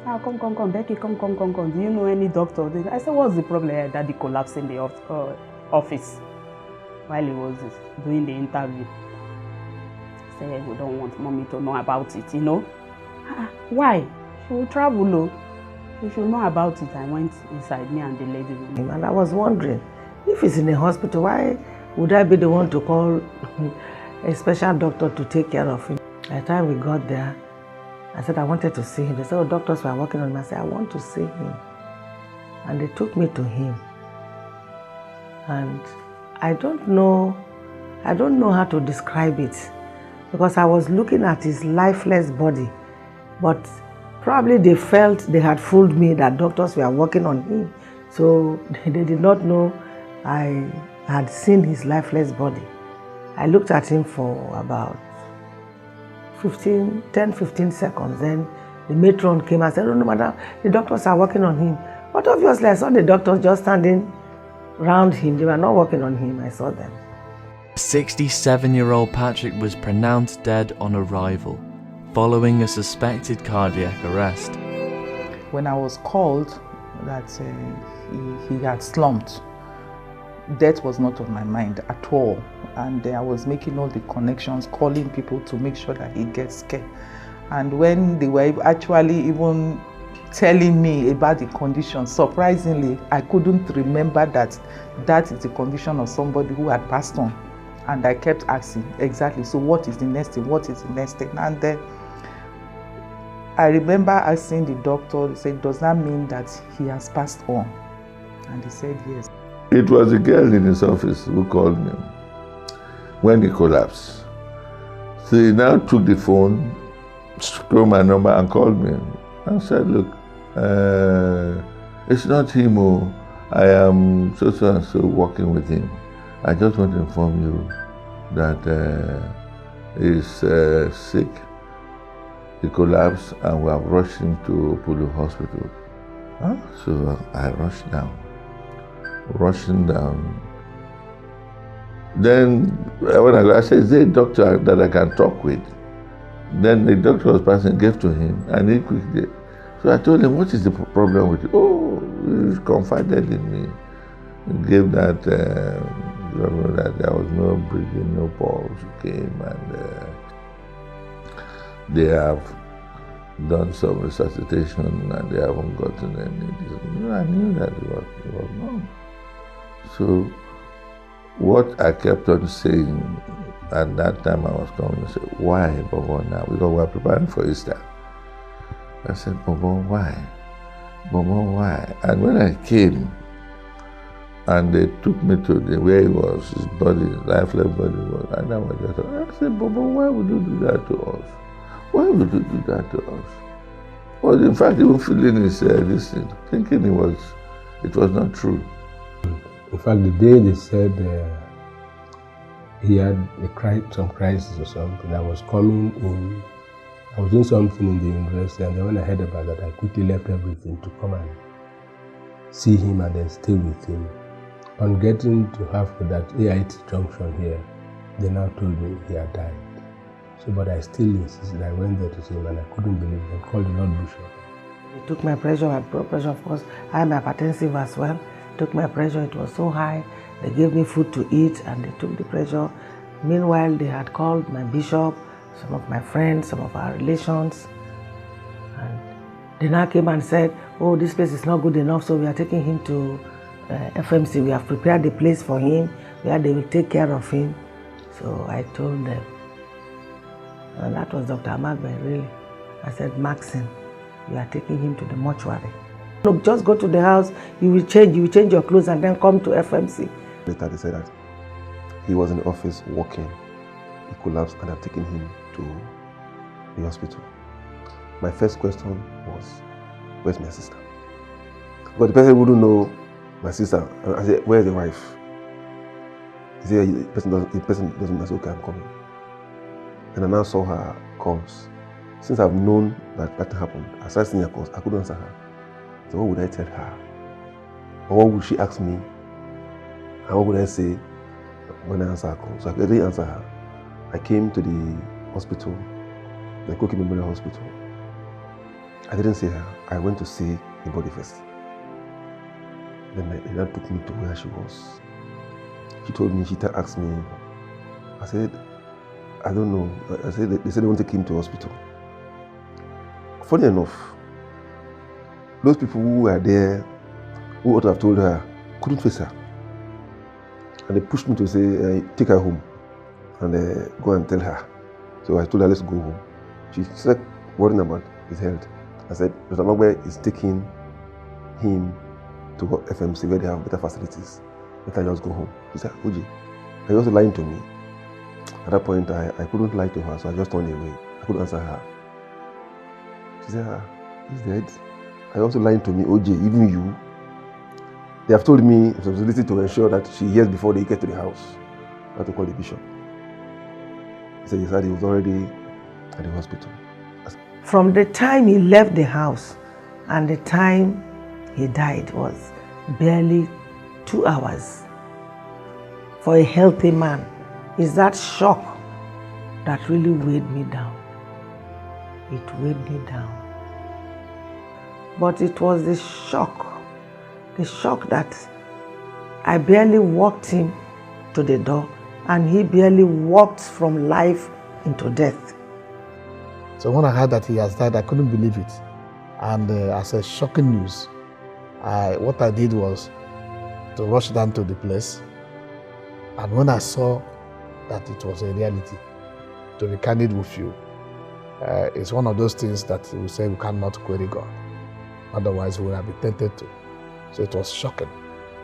Ah, come, Becky, come. Do you know any doctor? I said, what's the problem? Daddy collapsed in the office while he was doing the interview. He said, we don't want mommy to know about it, you know. Why? She will travel, no. She should know about it. I went inside, me and the lady. And I was wondering, if he's in a hospital, why would I be the one to call a special doctor to take care of him? By the time we got there, I said I wanted to see him. They said, oh, doctors were working on him. I said, I want to see him. And they took me to him. And I don't know how to describe it, because I was looking at his lifeless body. But probably they felt they had fooled me, that doctors were working on him. So they did not know I had seen his lifeless body. I looked at him for about 10-15 seconds. Then the matron came and said, oh no, madam, the doctors are working on him. But obviously I saw the doctors just standing around him. They were not working on him. I saw them. 67-year-old Patrick was pronounced dead on arrival, following a suspected cardiac arrest. When I was called that he had slumped, death was not on my mind at all. And I was making all the connections, calling people to make sure that he gets care. And when they were actually even telling me about the condition, surprisingly, I couldn't remember that is the condition of somebody who had passed on. And I kept asking, exactly, so what is the next thing? What is the next thing? And then I remember asking the doctor, he said, does that mean that he has passed on? And he said, yes. It was a girl in his office who called me when he collapsed. So he now took the phone, stole my number and called me and said, look, it's not him, I am so and so working with him. I just want to inform you that he's sick. He collapsed and we have rushed him to Pulu Hospital. Huh? So I rushed down. Rushing down. Then when I said, is there a doctor that I can talk with? Then the doctor was passing, gave to him, and he quickly. So I told him, what is the problem with you? Oh, he confided in me. He gave that that there was no breathing, no pulse. He came and they have done some resuscitation and they haven't gotten any. I knew that it was normal. So what I kept on saying at that time I was coming to say, why Bobo now? Because we were preparing for Easter. I said, Bobo, why? Bobo, why? And when I came and they took me to where he was, his body, lifeless body was, and I was just, I said, Bobo, why would you do that to us? Why would you do that to us? Well, in fact, even feeling his this thing, thinking it was not true. In fact, the day they said he had some crisis or something, I was coming in, I was doing something in the university, and then when I heard about that, I quickly left everything to come and see him and then stay with him. On getting to halfway that AIT junction here, they now told me he had died. So, but I still insisted. I went there to see him and I couldn't believe it. I called the Lord Bishop. They took my pressure, my blood pressure, of course. I am hypertensive as well. Took my pressure, it was so high. They gave me food to eat and they took the pressure. Meanwhile, they had called my bishop, some of my friends, some of our relations. And they now came and said, oh, this place is not good enough, so we are taking him to FMC. We have prepared the place for him where they will take care of him. So I told them. And that was Dr. Amagbe, really. I said, Maxine, we are taking him to the mortuary. Look, just go to the house, you will change your clothes and then come to FMC. Later they said that he was in the office working. He collapsed and I've taken him to the hospital. My first question was, where's my sister? But the person wouldn't know my sister. I said, where's the wife? He said, the person doesn't know. I said, okay, I'm coming. And I now saw her calls. Since I've known that happened, I started seeing her calls. I couldn't answer her. So what would I tell her? Or what would she ask me? And what would I say when I answer her call? So I didn't answer her. I came to the hospital. the Koki Memorial Hospital. I didn't see her. I went to see the body first. Then they took me to where she was. She told me, she asked me. I said, I don't know. I said, they said they want to take him to hospital. Funny enough, those people who were there, who ought to have told her, couldn't face her. And they pushed me to say, take her home and go and tell her. So I told her, let's go home. She started worrying about his health. I said, Dr. Magbe is taking him to FMC where they have better facilities. Let her just go home. She said, Uji, are you also lying to me? At that point, I couldn't lie to her, so I just turned away. I couldn't answer her. She said, he's dead. Are you also lying to me, OJ, even you? They have told me responsibility to ensure that she hears before they get to the house. I had to call the bishop. He said he was already at the hospital. From the time he left the house and the time he died was barely 2 hours. For a healthy man, it's that shock that really weighed me down. It weighed me down. But it was the shock that I barely walked him to the door and he barely walked from life into death. So when I heard that he has died, I couldn't believe it. And as a shocking news, what I did was to rush down to the place. And when I saw that it was a reality, to be candid with you, it's one of those things that we say we cannot query God. Otherwise, we would have been tempted to. So it was shocking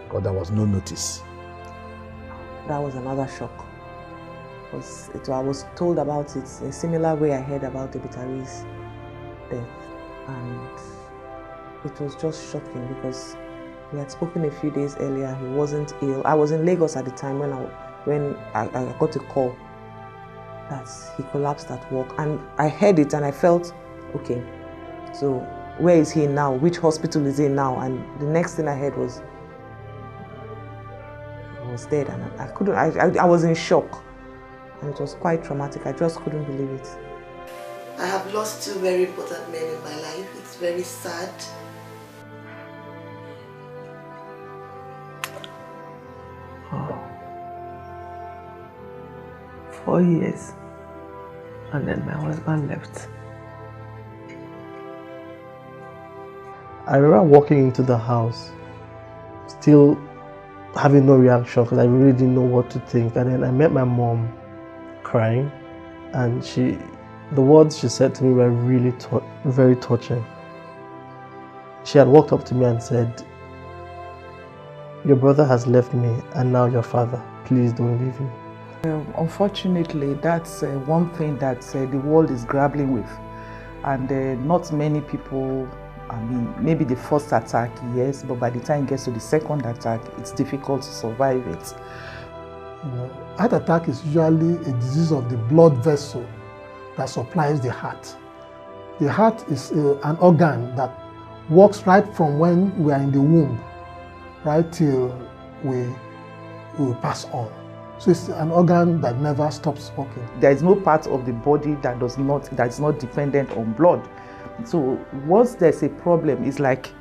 because there was no notice. That was another shock. I was told about it a similar way I heard about Ebitari's death, and it was just shocking because we had spoken a few days earlier. He wasn't ill. I was in Lagos at the time when I got a call that he collapsed at work, and I heard it and I felt okay. So where is he now? Which hospital is he now? And the next thing I heard was he was dead, and I was in shock. And it was quite traumatic. I just couldn't believe it. I have lost 2 very important men in my life. It's very sad. Oh. 4 years. And then my husband left. I remember walking into the house, still having no reaction because I really didn't know what to think. And then I met my mom crying, and the words she said to me were really very touching. She had walked up to me and said, "Your brother has left me and now your father. Please don't leave me." Unfortunately, that's one thing that the world is grappling with, and not many people, I mean, maybe the first attack, yes, but by the time it gets to the second attack, it's difficult to survive it. Heart attack is usually a disease of the blood vessel that supplies the heart. The heart is an organ that works right from when we are in the womb, right till we pass on. So it's an organ that never stops working. There is no part of the body that is not dependent on blood. So once there's a problem, it's like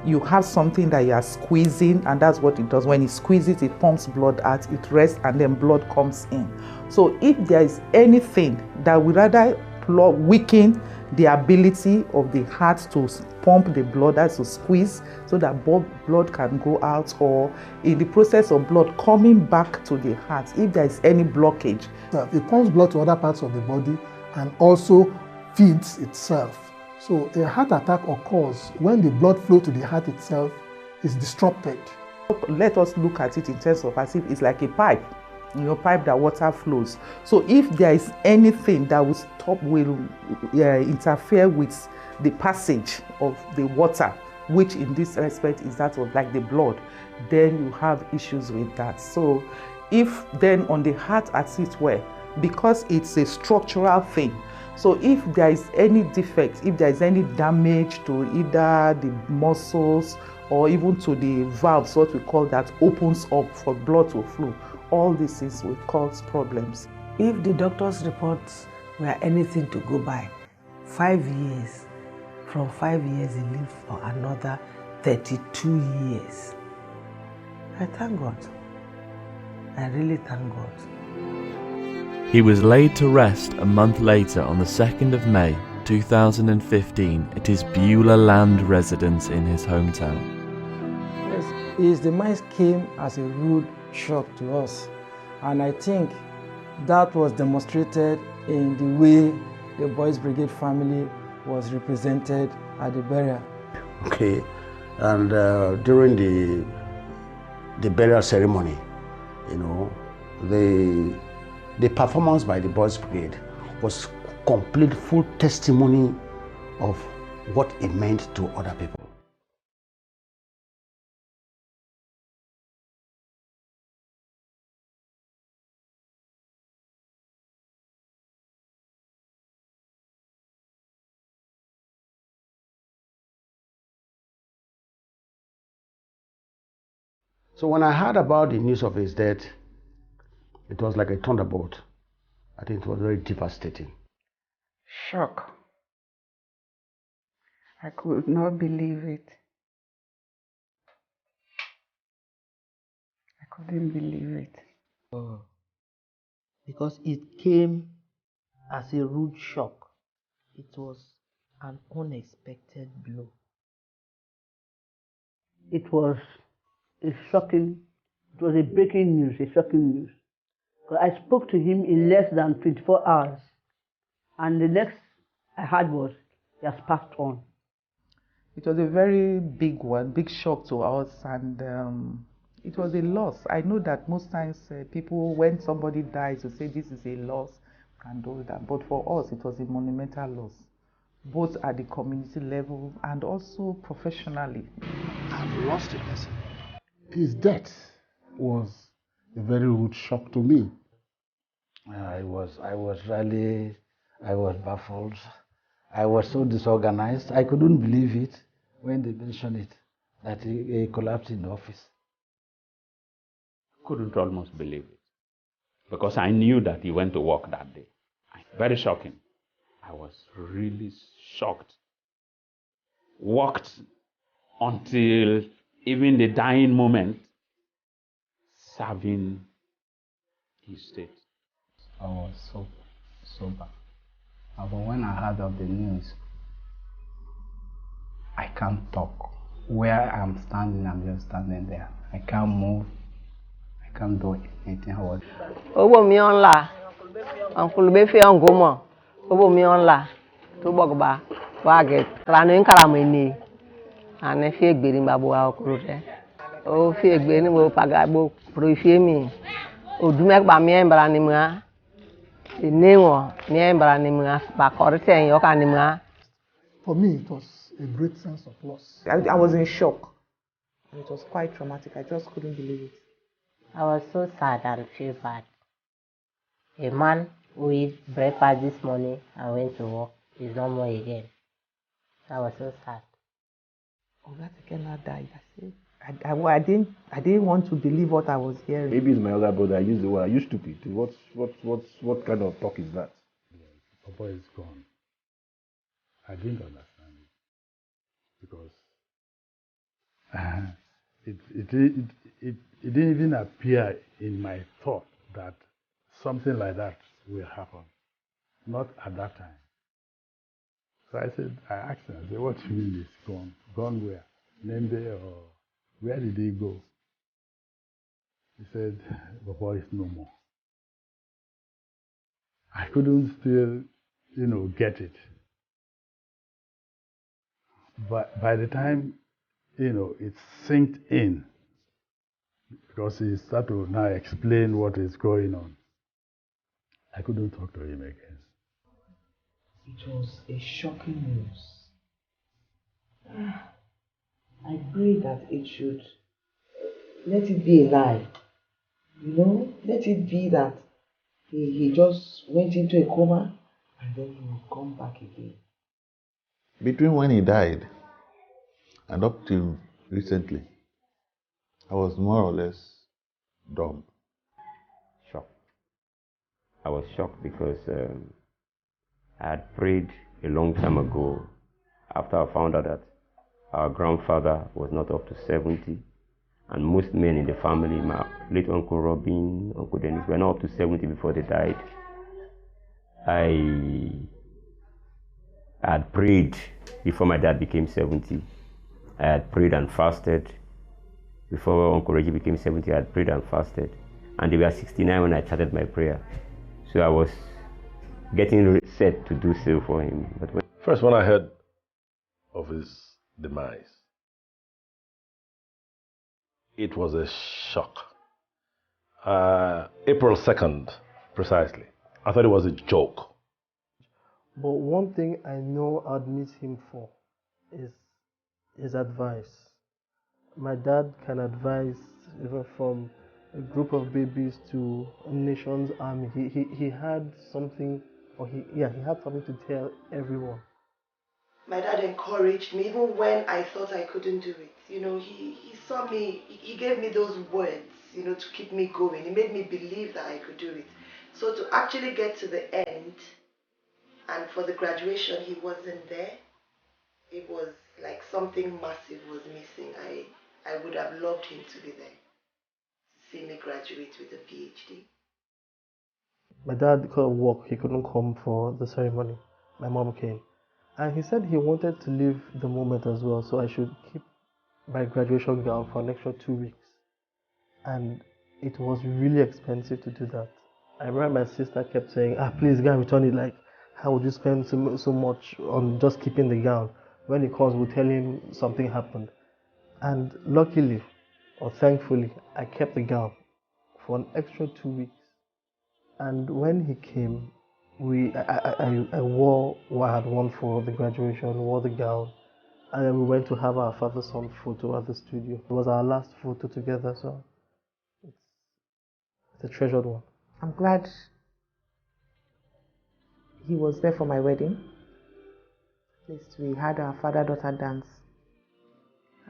you have something that you are squeezing, and that's what it does. When it squeezes, it pumps blood out, it rests, and then blood comes in. So if there is anything that would rather weaken the ability of the heart to pump the blood, that's to squeeze so that blood can go out, or in the process of blood coming back to the heart, if there is any blockage. It pumps blood to other parts of the body and also feeds itself. So a heart attack occurs when the blood flow to the heart itself is disrupted. Let us look at it in terms of as if it's like a pipe, pipe that water flows. So if there is anything that will interfere with the passage of the water, which in this respect is that of like the blood, then you have issues with that. So if then on the heart as it were, because it's a structural thing, so if there is any defect, if there is any damage to either the muscles or even to the valves, what we call that opens up for blood to flow, all this is will cause problems. If the doctor's reports were anything to go by, 5 years. From 5 years, he lived for another 32 years. I thank God. I really thank God. He was laid to rest a month later on the 2nd of May 2015 at his Beulah land residence in his hometown. Yes, his demise came as a rude shock to us, and I think that was demonstrated in the way the Boys Brigade family was represented at the burial. Okay, and during the burial ceremony, you know, the performance by the Boys Brigade was complete, full testimony of what it meant to other people. So when I heard about the news of his death, it was like a thunderbolt. I think it was very devastating. Shock. I could not believe it. I couldn't believe it. Because it came as a rude shock. It was an unexpected blow. It was a breaking news, a shocking news. I spoke to him in less than 24 hours, and the next I heard was he has passed on. It was a very big one, big shock to us, and it was a loss. I know that most times people, when somebody dies, will say this is a loss and all that, but for us it was a monumental loss, both at the community level and also professionally. I've lost a person. His death was a very rude shock to me. I was baffled. I was so disorganized. I couldn't believe it when they mentioned it, that he collapsed in the office. Couldn't almost believe it, because I knew that he went to work that day. Very shocking. I was really shocked. Worked until even the dying moment, serving his state. I was so sober. But when I heard of the news, I can't talk. Where I'm standing, I'm just standing there. I can't move. I can't do anything. Obo mi on la. Uncle be fe on gomo. Obo mi on la. To bogba. Wa get. Ranu in karameni. Ane fi egberi ngba bo wa okuru te. O fi egberi ni bo paga bo pro fi mi. Odume gba mi en bra ni mu a. Inewo mi en bra ni mu a ba korite en yo ka ni mu a. For me, it was a great sense of loss. I was in shock. And it was quite traumatic. I just couldn't believe it. I was so sad and feel bad. A man who ate breakfast this morning and went to work is no more again. I was so sad. Oga Tekenah died. I didn't want to believe what I was hearing. Maybe it's my older brother. I use the word, are you stupid? What kind of talk is that? Papa is gone. I didn't understand it because it didn't even appear in my thought that something like that will happen. Not at that time. So I asked him, I said, what do you mean it's gone? Gone where? Nende or where did he go? He said, Papa is no more. I couldn't still, get it. But by the time, it sinked in, because he started to now explain what is going on, I couldn't talk to him again. It was a shocking news. I pray that it should, let it be a lie. Let it be that he just went into a coma and then he will come back again. Between when he died and up till recently, I was more or less dumb. Shocked. I was shocked because I had prayed a long time ago, after I found out that our grandfather was not up to 70, and most men in the family, my late Uncle Robin, Uncle Dennis, were not up to 70 before they died. I had prayed before my dad became 70. I had prayed and fasted. Before Uncle Reggie became 70, I had prayed and fasted. And they were 69 when I started my prayer. So I was getting set to do so for him. But First, when I heard of his demise, it was a shock. April 2nd, precisely. I thought it was a joke. But one thing I know I'd miss him for is his advice. My dad can advise even from a group of babies to a nation's army. He had something, he had something to tell everyone. My dad encouraged me even when I thought I couldn't do it. You know, he saw me, he gave me those words, you know, to keep me going. He made me believe that I could do it. So to actually get to the end and for the graduation he wasn't there, it was like something massive was missing. I would have loved him to be there, to see me graduate with a PhD. My dad couldn't work, he couldn't come for the ceremony. My mom came. And he said he wanted to live the moment as well, so I should keep my graduation gown for an extra 2 weeks. And it was really expensive to do that. I remember my sister kept saying, please go and return it. Like, how would you spend so much on just keeping the gown? When he comes, we'll tell him something happened. And luckily, or thankfully, I kept the gown for an extra 2 weeks. And when he came, I wore what I had worn for the graduation, wore the gown, and then we went to have our father-son photo at the studio. It was our last photo together, so it's a treasured one. I'm glad he was there for my wedding. At least we had our father-daughter dance.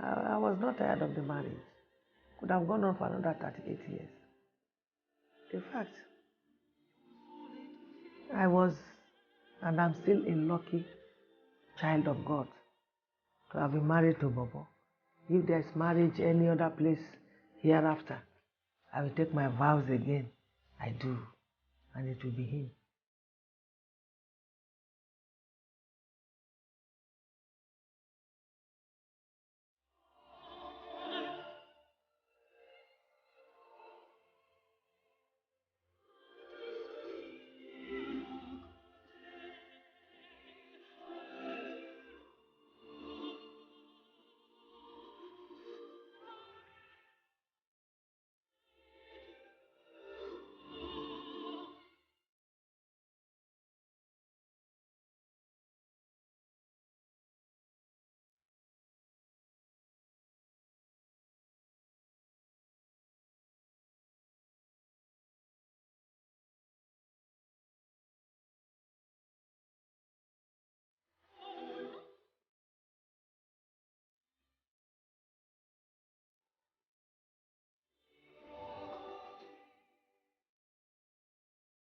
I was not tired of the marriage. Could have gone on for another 38 years. In fact, I was, and I'm still a lucky child of God to have been married to Bobo. If there's marriage any other place hereafter, I will take my vows again. I do. And it will be him.